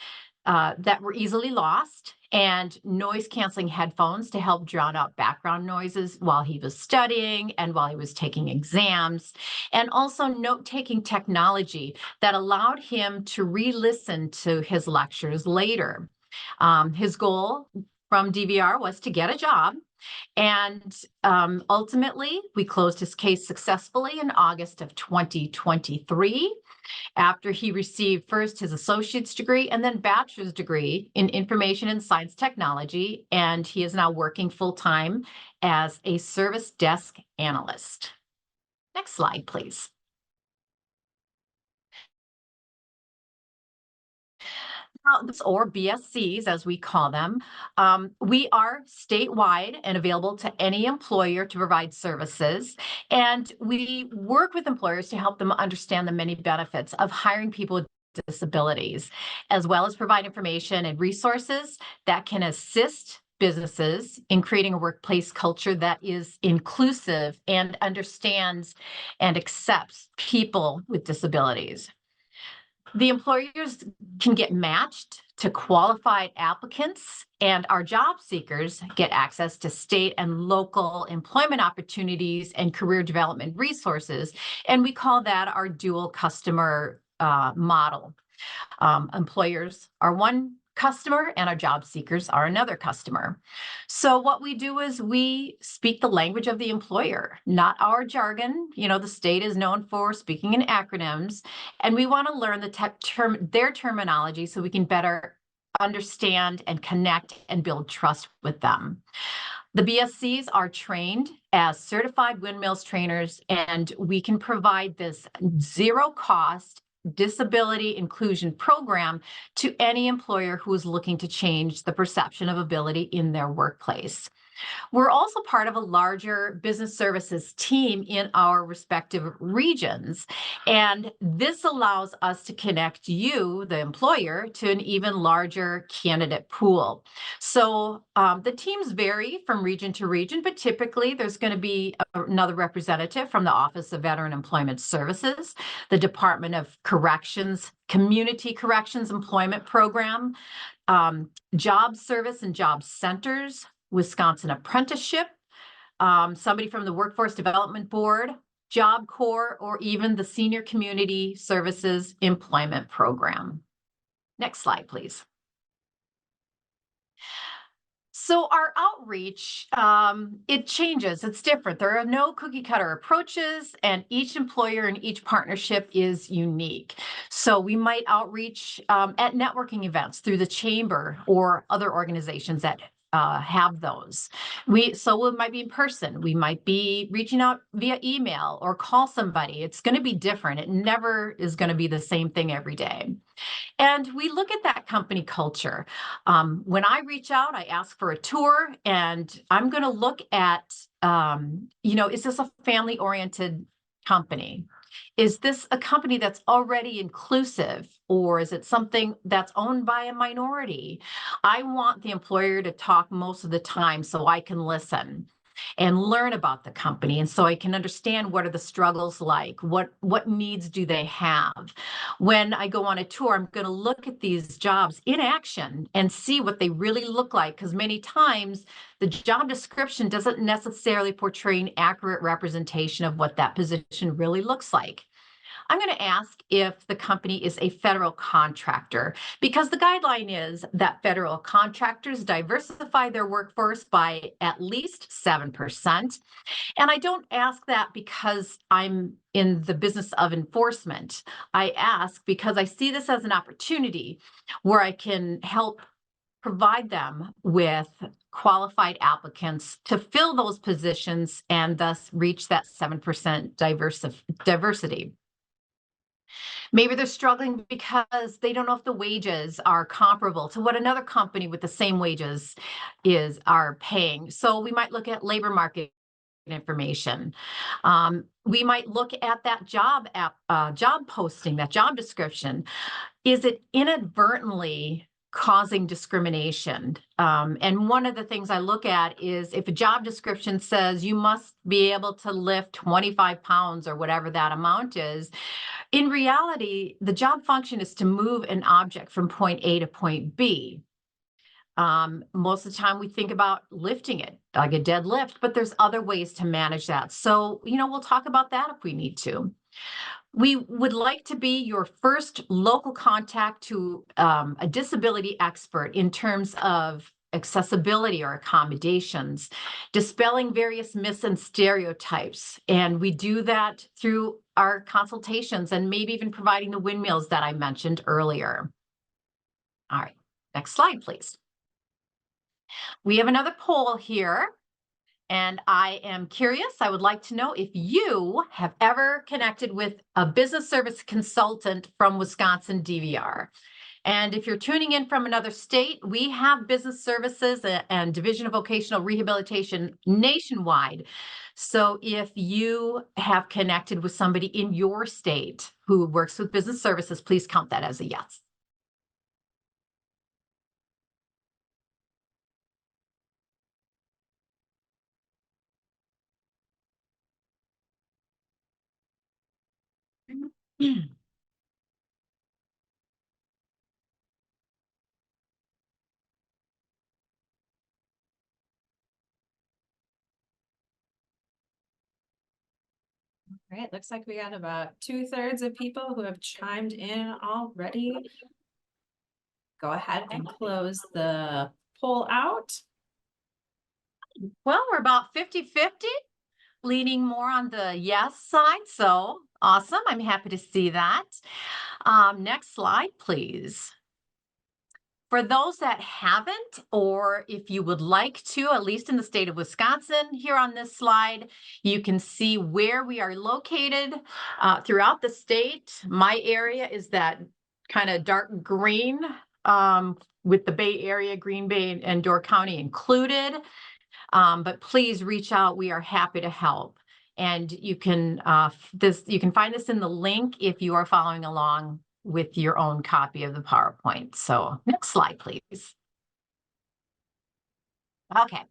that were easily lost, and noise canceling headphones to help drown out background noises while he was studying and while he was taking exams, and also note-taking technology that allowed him to re-listen to his lectures later. His goal from DVR was to get a job, and ultimately we closed his case successfully in August of 2023. After he received first his associate's degree and then bachelor's degree in information and science technology, and he is now working full-time as a service desk analyst. Next slide, please. Or BSCs, as we call them. We are statewide and available to any employer to provide services. And we work with employers to help them understand the many benefits of hiring people with disabilities, as well as provide information and resources that can assist businesses in creating a workplace culture that is inclusive and understands and accepts people with disabilities. The employers can get matched to qualified applicants, and our job seekers get access to state and local employment opportunities and career development resources. And we call that our dual customer model. Employers are one customer and our job seekers are another customer. So what we do is we speak the language of the employer, not our jargon. You know, the state is known for speaking in acronyms, and we want to learn their terminology so we can better understand and connect and build trust with them. The BSCs are trained as certified windmills trainers, and we can provide this zero cost disability inclusion program to any employer who is looking to change the perception of ability in their workplace. We're also part of a larger business services team in our respective regions, and this allows us to connect you, the employer, to an even larger candidate pool. So the teams vary from region to region, but typically there's going to be another representative from the Office of Veteran Employment Services, the Department of Corrections, Community Corrections Employment Program, Job Service and Job Centers, Wisconsin Apprenticeship, somebody from the Workforce Development Board, Job Corps, or even the Senior Community Services Employment Program. Next slide, please. So our outreach, it changes. It's different. There are no cookie cutter approaches, and each employer and each partnership is unique. So we might outreach at networking events through the chamber or other organizations that have those. So it might be in person. We might be reaching out via email or call somebody. It's going to be different. It never is going to be the same thing every day. And we look at that company culture. When I reach out, I ask for a tour, and I'm going to look at, is this a family-oriented company? Is this a company that's already inclusive, or is it something that's owned by a minority? I want the employer to talk most of the time so I can listen and learn about the company, and so I can understand what are the struggles like, what needs do they have. When I go on a tour, I'm going to look at these jobs in action and see what they really look like, because many times the job description doesn't necessarily portray an accurate representation of what that position really looks like. I'm going to ask if the company is a federal contractor, because the guideline is that federal contractors diversify their workforce by at least 7%. And I don't ask that because I'm in the business of enforcement. I ask because I see this as an opportunity where I can help provide them with qualified applicants to fill those positions and thus reach that 7% diversity. Maybe they're struggling because they don't know if the wages are comparable to what another company with the same wages are paying. So we might look at labor market information. We might look at that job posting, that job description. Is it inadvertently causing discrimination? And one of the things I look at is if a job description says you must be able to lift 25 pounds or whatever that amount is, in reality, the job function is to move an object from point A to point B. Most of the time we think about lifting it, like a deadlift, but there's other ways to manage that. So, we'll talk about that if we need to. We would like to be your first local contact to a disability expert in terms of accessibility or accommodations, dispelling various myths and stereotypes. And we do that through our consultations and maybe even providing the windmills that I mentioned earlier. All right, next slide, please. We have another poll here, and I am curious. I would like to know if you have ever connected with a business service consultant from Wisconsin DVR. And if you're tuning in from another state, we have business services and Division of Vocational Rehabilitation nationwide. So if you have connected with somebody in your state who works with business services, please count that as a yes. All right, looks like we got about 2/3 of people who have chimed in already. Go ahead and close the poll out. Well, we're about 50-50, leaning more on the yes side. So awesome. I'm happy to see that. Next slide, please. For those that haven't, or if you would like to, at least in the state of Wisconsin, here on this slide, you can see where we are located throughout the state. My area is that kind of dark green with the Bay Area, Green Bay and Door County included. But please reach out. We are happy to help. And you can find this in the link if you are following along with your own copy of the PowerPoint. So next slide, please. Okay.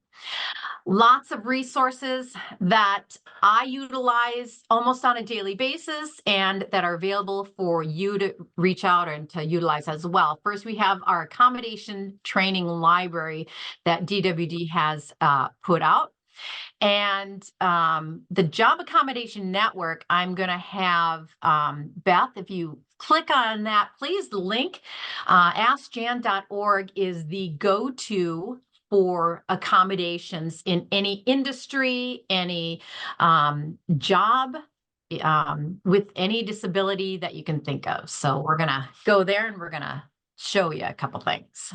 Lots of resources that I utilize almost on a daily basis and that are available for you to reach out and to utilize as well. First, we have our accommodation training library that DWD has put out. And the Job Accommodation Network, I'm going to have Beth, if you click on that, please, the link, askjan.org is the go-to for accommodations in any industry, any job, with any disability that you can think of. So we're gonna go there and we're gonna show you a couple things.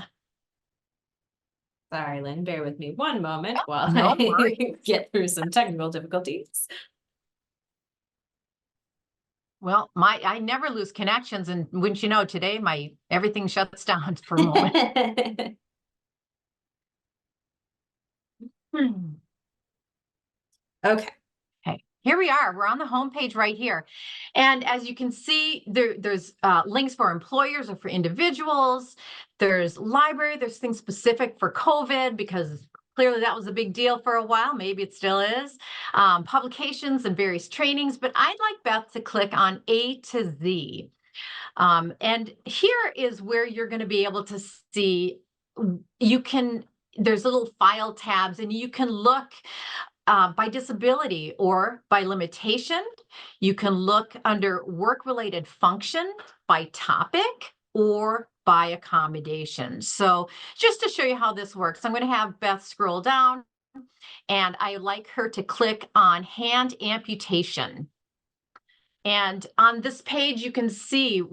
Sorry, Lynn, bear with me one moment while No I worries. get through some technical difficulties. Well, I never lose connections, and wouldn't you know, today everything shuts down for a moment. Okay. Okay, here we are. We're on the home page right here. And as you can see, there's links for employers or for individuals. There's library, there's things specific for COVID because clearly that was a big deal for a while. Maybe it still is. Publications and various trainings, but I'd like Beth to click on A to Z. And here is where you're going to be able to see, there's little file tabs and you can look by disability or by limitation. You can look under work-related function by topic or by accommodation. So just to show you how this works, I'm going to have Beth scroll down and I like her to click on hand amputation. And on this page, you can see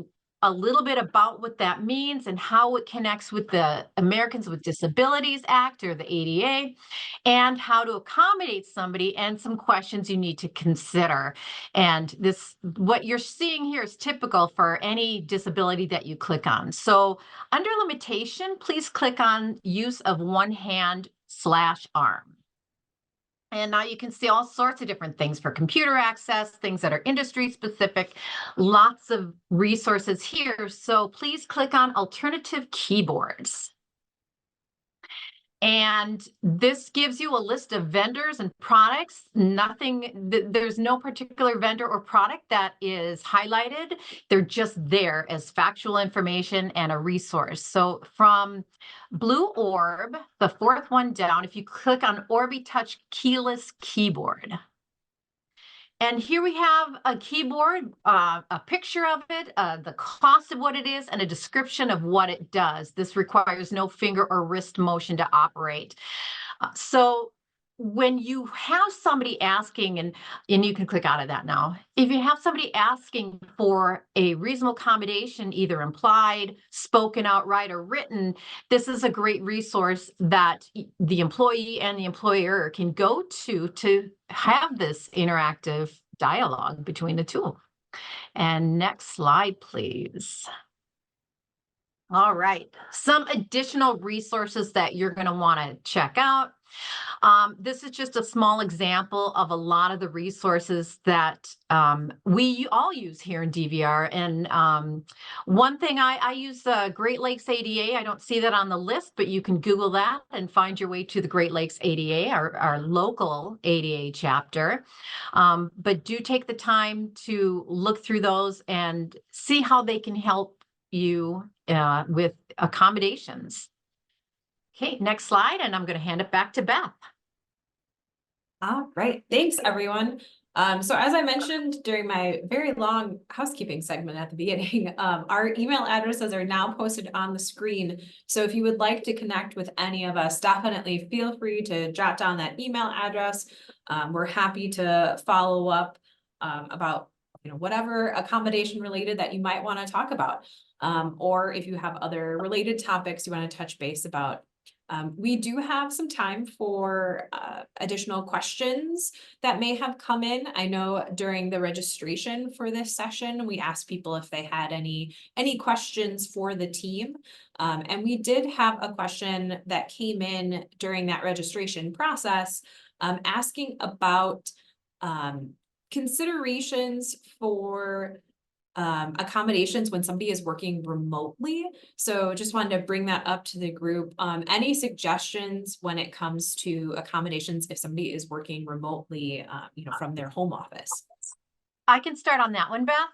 a little bit about what that means and how it connects with the Americans with Disabilities Act or the ADA, and how to accommodate somebody and some questions you need to consider. And what you're seeing here is typical for any disability that you click on. So under limitation, please click on use of one hand/arm. And now you can see all sorts of different things for computer access, things that are industry specific, lots of resources here. So please click on alternative keyboards. And this gives you a list of vendors and products. There's no particular vendor or product that is highlighted. They're just there as factual information and a resource. So from Blue Orb, the fourth one down, if you click on OrbiTouch keyless keyboard. And here we have a keyboard, a picture of it, the cost of what it is, and a description of what it does. This requires no finger or wrist motion to operate. So when you have somebody asking, and you can click out of that now, if you have somebody asking for a reasonable accommodation, either implied, spoken outright, or written, this is a great resource that the employee and the employer can go to have this interactive dialogue between the two. And next slide, please. All right, some additional resources that you're going to want to check out. This is just a small example of a lot of the resources that we all use here in DVR. And one thing I use the Great Lakes ADA. I don't see that on the list, but you can Google that and find your way to the Great Lakes ADA, our local ADA chapter. But do take the time to look through those and see how they can help you with accommodations. Okay, next slide, and I'm going to hand it back to Beth. All right, thanks everyone. So as I mentioned during my very long housekeeping segment at the beginning, our email addresses are now posted on the screen. So if you would like to connect with any of us, definitely feel free to jot down that email address. We're happy to follow up about whatever accommodation related that you might want to talk about. Or if you have other related topics you want to touch base about. We do have some time for additional questions that may have come in. I know during the registration for this session, we asked people if they had any questions for the team. And we did have a question that came in during that registration process, asking about considerations for accommodations when somebody is working remotely. So just wanted to bring that up to the group. Any suggestions when it comes to accommodations if somebody is working remotely, from their home office? I can start on that one, Beth.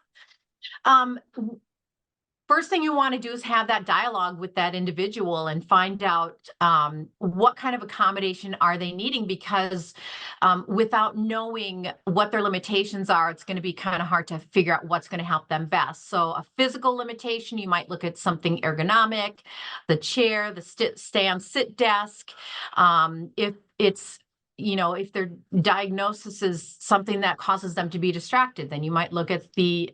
first thing you want to do is have that dialogue with that individual and find out what kind of accommodation are they needing, because without knowing what their limitations are, it's going to be kind of hard to figure out what's going to help them best. So a physical limitation, you might look at something ergonomic, the chair, the stand, sit desk. If it's, if their diagnosis is something that causes them to be distracted, then you might look at the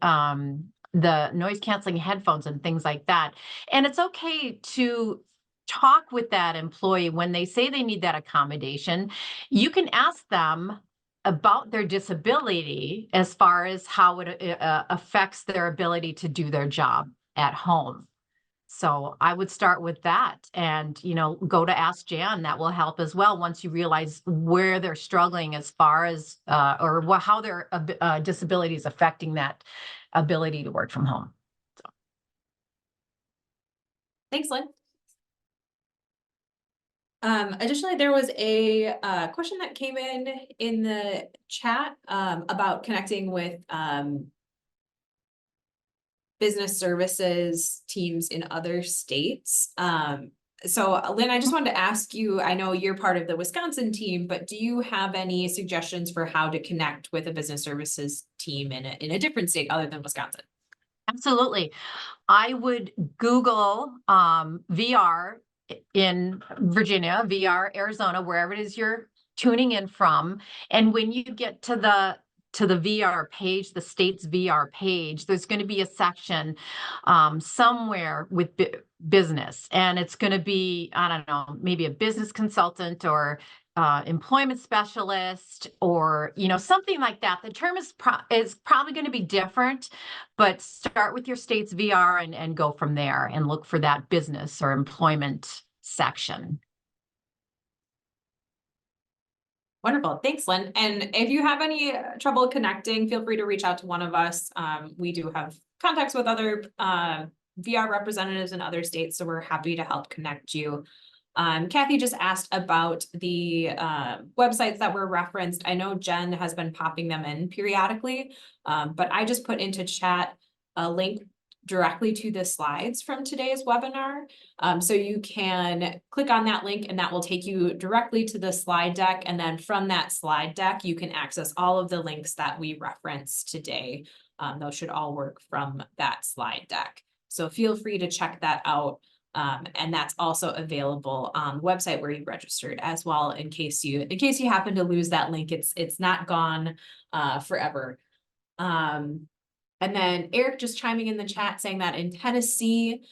noise canceling headphones and things like that. And it's okay to talk with that employee when they say they need that accommodation. You can ask them about their disability as far as how it affects their ability to do their job at home. So I would start with that and, go to Ask Jan. That will help as well once you realize where they're struggling as far as, or how their disability is affecting that ability to work from home. So. Thanks, Lynn. Additionally, there was a question that came in the chat about connecting with business services teams in other states. So Lynn, I just wanted to ask you, I know you're part of the Wisconsin team, but do you have any suggestions for how to connect with a business services team in a different state other than Wisconsin? Absolutely. I would Google VR in Virginia, VR Arizona, wherever it is you're tuning in from. And when you get to the VR page, the state's VR page, there's going to be a section somewhere with business, and it's going to be, I don't know, maybe a business consultant or employment specialist, or something like that. The term is probably going to be different, but start with your state's VR and go from there and look for that business or employment section. Wonderful. Thanks, Lynn. And if you have any trouble connecting, feel free to reach out to one of us. We do have contacts with other VR representatives in other states, so we're happy to help connect you. Kathy just asked about the websites that were referenced. I know Jen has been popping them in periodically, but I just put into chat a link directly to the slides from today's webinar. So you can click on that link and that will take you directly to the slide deck. And then from that slide deck, you can access all of the links that we referenced today. Those should all work from that slide deck. So feel free to check that out. And that's also available on the website where you registered as well, in case you happen to lose that link. It's not gone forever. And then Eric just chiming in the chat saying that in Tennessee,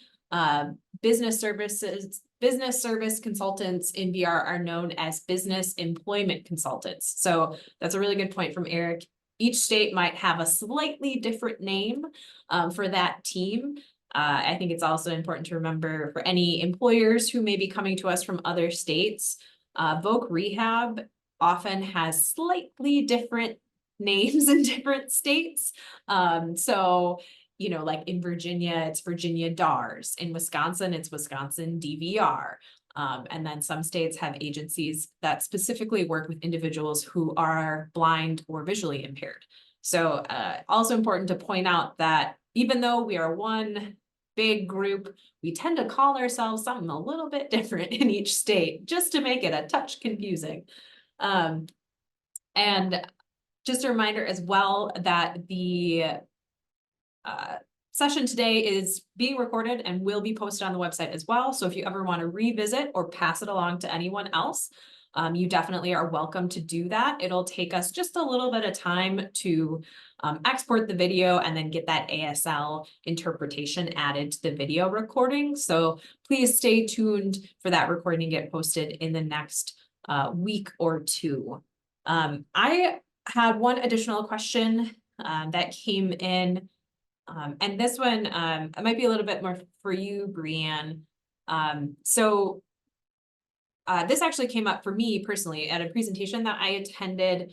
business service consultants in VR are known as business employment consultants. So that's a really good point from Eric. Each state might have a slightly different name for that team. I think it's also important to remember for any employers who may be coming to us from other states, Voc Rehab often has slightly different names in different states. So, like in Virginia, it's Virginia DARS. In Wisconsin, it's Wisconsin DVR. And then some states have agencies that specifically work with individuals who are blind or visually impaired. So also important to point out that even though we are one big group, we tend to call ourselves something a little bit different in each state, just to make it a touch confusing. And just a reminder as well that the session today is being recorded and will be posted on the website as well. So if you ever want to revisit or pass it along to anyone else, you definitely are welcome to do that. It'll take us just a little bit of time to export the video and then get that ASL interpretation added to the video recording. So please stay tuned for that recording to get posted in the next week or two. I had one additional question that came in, and this one it might be a little bit more for you, Brianne. This actually came up for me personally at a presentation that I attended.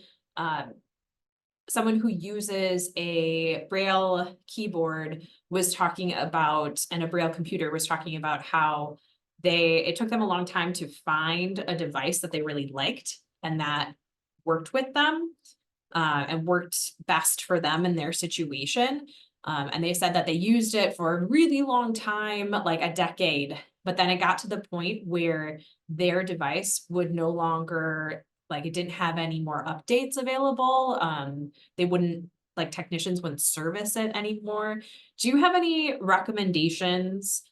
Someone who uses a Braille keyboard was talking about, and a Braille computer was talking about how it took them a long time to find a device that they really liked and that worked with them and worked best for them in their situation. And they said that they used it for a really long time, like a decade, but then it got to the point where their device would no longer, like it didn't have any more updates available. They wouldn't, like technicians wouldn't service it anymore. Do you have any recommendations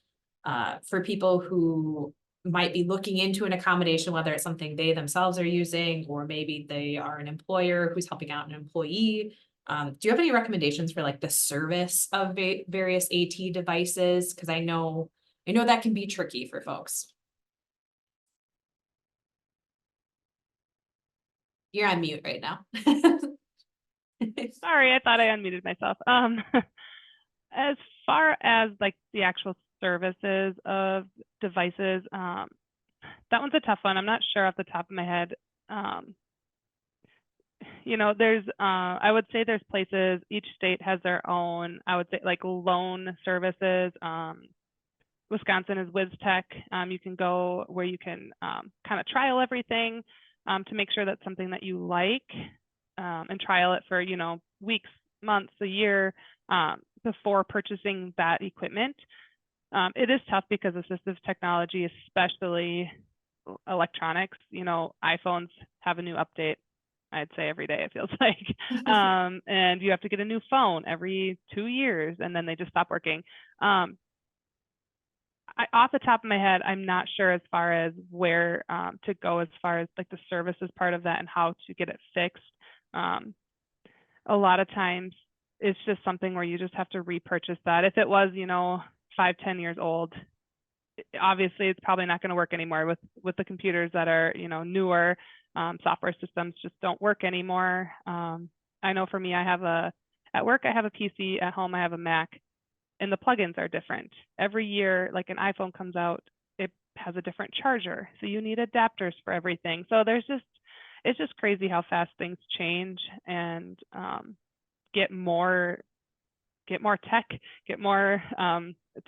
for people who might be looking into an accommodation, whether it's something they themselves are using, or maybe they are an employer who's helping out an employee? Do you have any recommendations for like the service of various AT devices? Because I know that can be tricky for folks. You're on mute right now. Sorry, I thought I unmuted myself. As far as like the actual services of devices, that one's a tough one. I'm not sure off the top of my head. There's, I would say there's places, each state has their own, I would say like loan services. Wisconsin is WizTech. You can go where you can kind of trial everything to make sure that's something that you like and trial it for, weeks, months, a year before purchasing that equipment. It is tough because assistive technology, especially electronics, iPhones have a new update, I'd say every day, it feels like. And you have to get a new phone every 2 years, and then they just stop working. Off the top of my head, I'm not sure as far as where to go as far as like the services part of that and how to get it fixed. A lot of times it's just something where you just have to repurchase that. If it was, 5-10 years old, obviously it's probably not going to work anymore with the computers that are, newer. Software systems just don't work anymore. I know for me, at work, I have a PC, at home, I have a Mac, and the plugins are different. Every year, like an iPhone comes out, it has a different charger. So you need adapters for everything. So it's just crazy how fast things change and get more tech, get more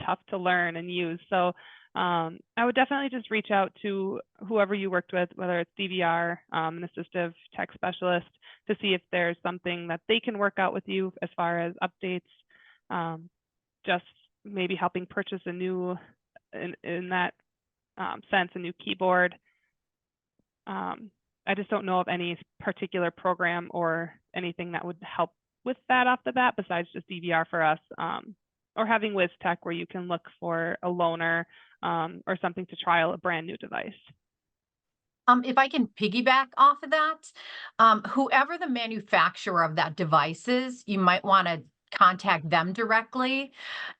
tough to learn and use. So I would definitely just reach out to whoever you worked with, whether it's DVR, an assistive tech specialist, to see if there's something that they can work out with you as far as updates, just maybe helping purchase a new, in that sense, a new keyboard. I just don't know of any particular program or anything that would help with that off the bat besides just DVR for us, or having WizTech where you can look for a loaner or something to trial a brand new device. If I can piggyback off of that, whoever the manufacturer of that device is, you might want to contact them directly.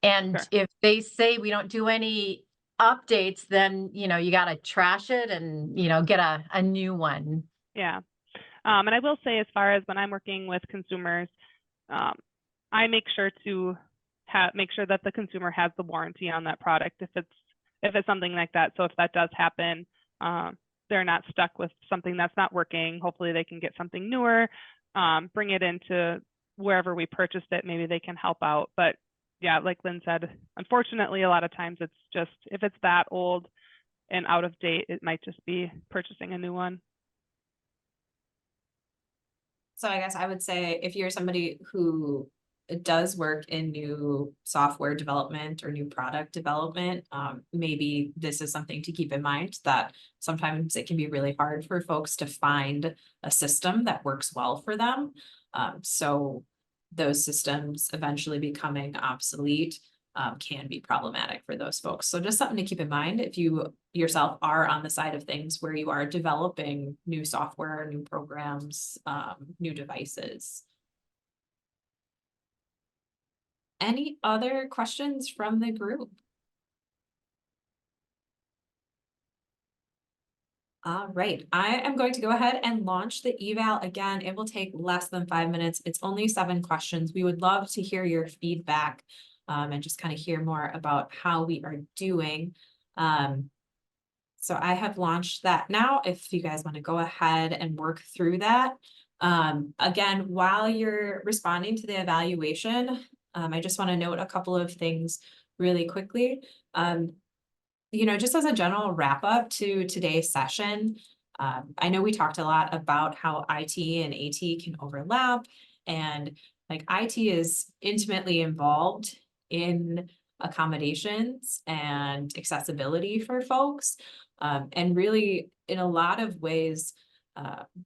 And Sure. if they say we don't do any updates, then, you got to trash it and, get a new one. Yeah. And I will say, as far as when I'm working with consumers, I make sure to make sure that the consumer has the warranty on that product if it's something like that. So if that does happen, they're not stuck with something that's not working. Hopefully they can get something newer, bring it into wherever we purchased it. Maybe they can help out. But yeah, like Lynn said, unfortunately, a lot of times it's just, if it's that old and out of date, it might just be purchasing a new one. So I guess I would say if you're somebody who does work in new software development or new product development, maybe this is something to keep in mind, that sometimes it can be really hard for folks to find a system that works well for them. So those systems eventually becoming obsolete can be problematic for those folks. So just something to keep in mind if you yourself are on the side of things where you are developing new software, new programs, new devices. Any other questions from the group? All right, I am going to go ahead and launch the eval again. It will take less than 5 minutes. It's only 7 questions. We would love to hear your feedback and just kind of hear more about how we are doing. So I have launched that now. If you guys want to go ahead and work through that. Again, while you're responding to the evaluation, I just want to note a couple of things really quickly. Just as a general wrap up to today's session, I know we talked a lot about how IT and AT can overlap, and like IT is intimately involved in accommodations and accessibility for folks. And really, in a lot of ways,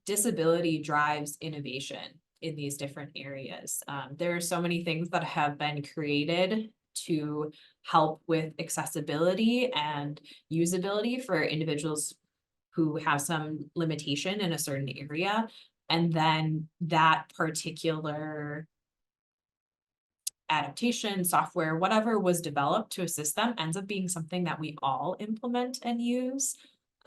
disability drives innovation in these different areas. There are so many things that have been created to help with accessibility and usability for individuals who have some limitation in a certain area. And then that particular adaptation, software, whatever was developed to assist them ends up being something that we all implement and use.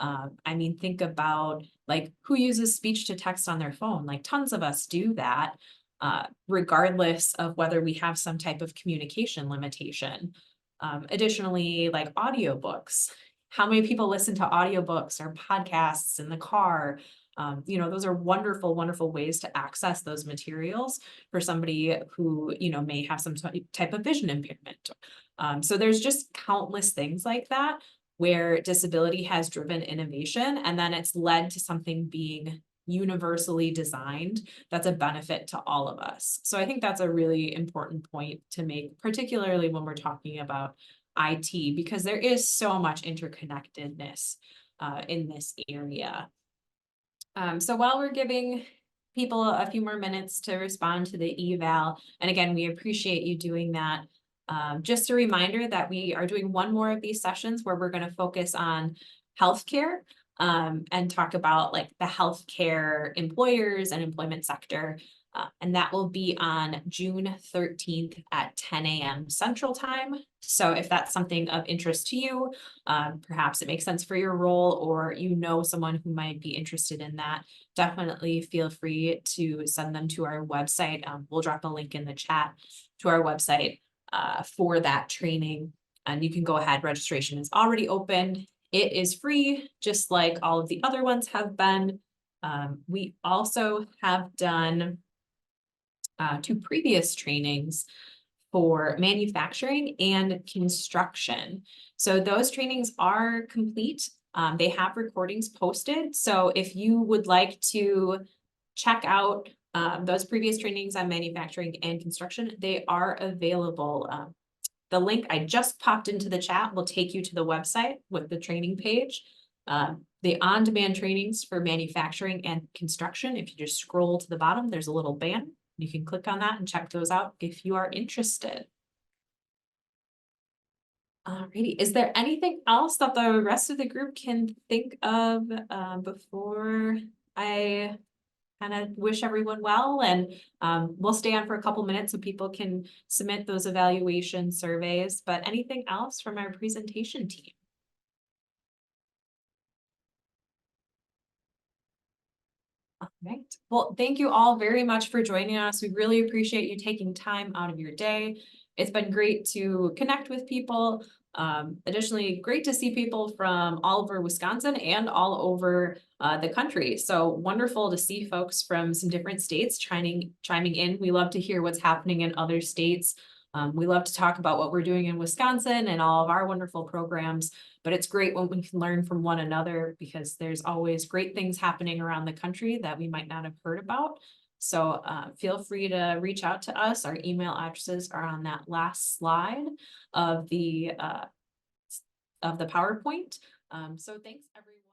I mean, think about like who uses speech to text on their phone, like tons of us do that, regardless of whether we have some type of communication limitation. Additionally, like audiobooks, how many people listen to audiobooks or podcasts in the car? You know, those are wonderful, wonderful ways to access those materials for somebody who, you know, may have some type of vision impairment. So there's just countless things like that where disability has driven innovation, and then it's led to something being universally designed that's a benefit to all of us. So I think that's a really important point to make, particularly when we're talking about IT, because there is so much interconnectedness in this area. So while we're giving people a few more minutes to respond to the eval, and again, we appreciate you doing that. Just a reminder that we are doing one more of these sessions where we're going to focus on healthcare and talk about like the healthcare employers and employment sector. And that will be on June 13th at 10 a.m. Central Time. So if that's something of interest to you, perhaps it makes sense for your role, or you know someone who might be interested in that, definitely feel free to send them to our website. We'll drop a link in the chat to our website for that training. And you can go ahead, registration is already open. It is free, just like all of the other ones have been. We also have done 2 previous trainings for manufacturing and construction. So those trainings are complete. They have recordings posted. So if you would like to check out those previous trainings on manufacturing and construction, they are available. The link I just popped into the chat will take you to the website with the training page. The on-demand trainings for manufacturing and construction, if you just scroll to the bottom, there's a little banner. You can click on that and check those out if you are interested. Alrighty, is there anything else that the rest of the group can think of before I kind of wish everyone well? And we'll stay on for a couple minutes so people can submit those evaluation surveys, but anything else from our presentation team? All right. Well, thank you all very much for joining us. We really appreciate you taking time out of your day. It's been great to connect with people. Additionally, great to see people from all over Wisconsin and all over the country. So wonderful to see folks from some different states chiming in. We love to hear what's happening in other states. We love to talk about what we're doing in Wisconsin and all of our wonderful programs, but it's great when we can learn from one another because there's always great things happening around the country that we might not have heard about. So feel free to reach out to us. Our email addresses are on that last slide of the PowerPoint. So thanks everyone.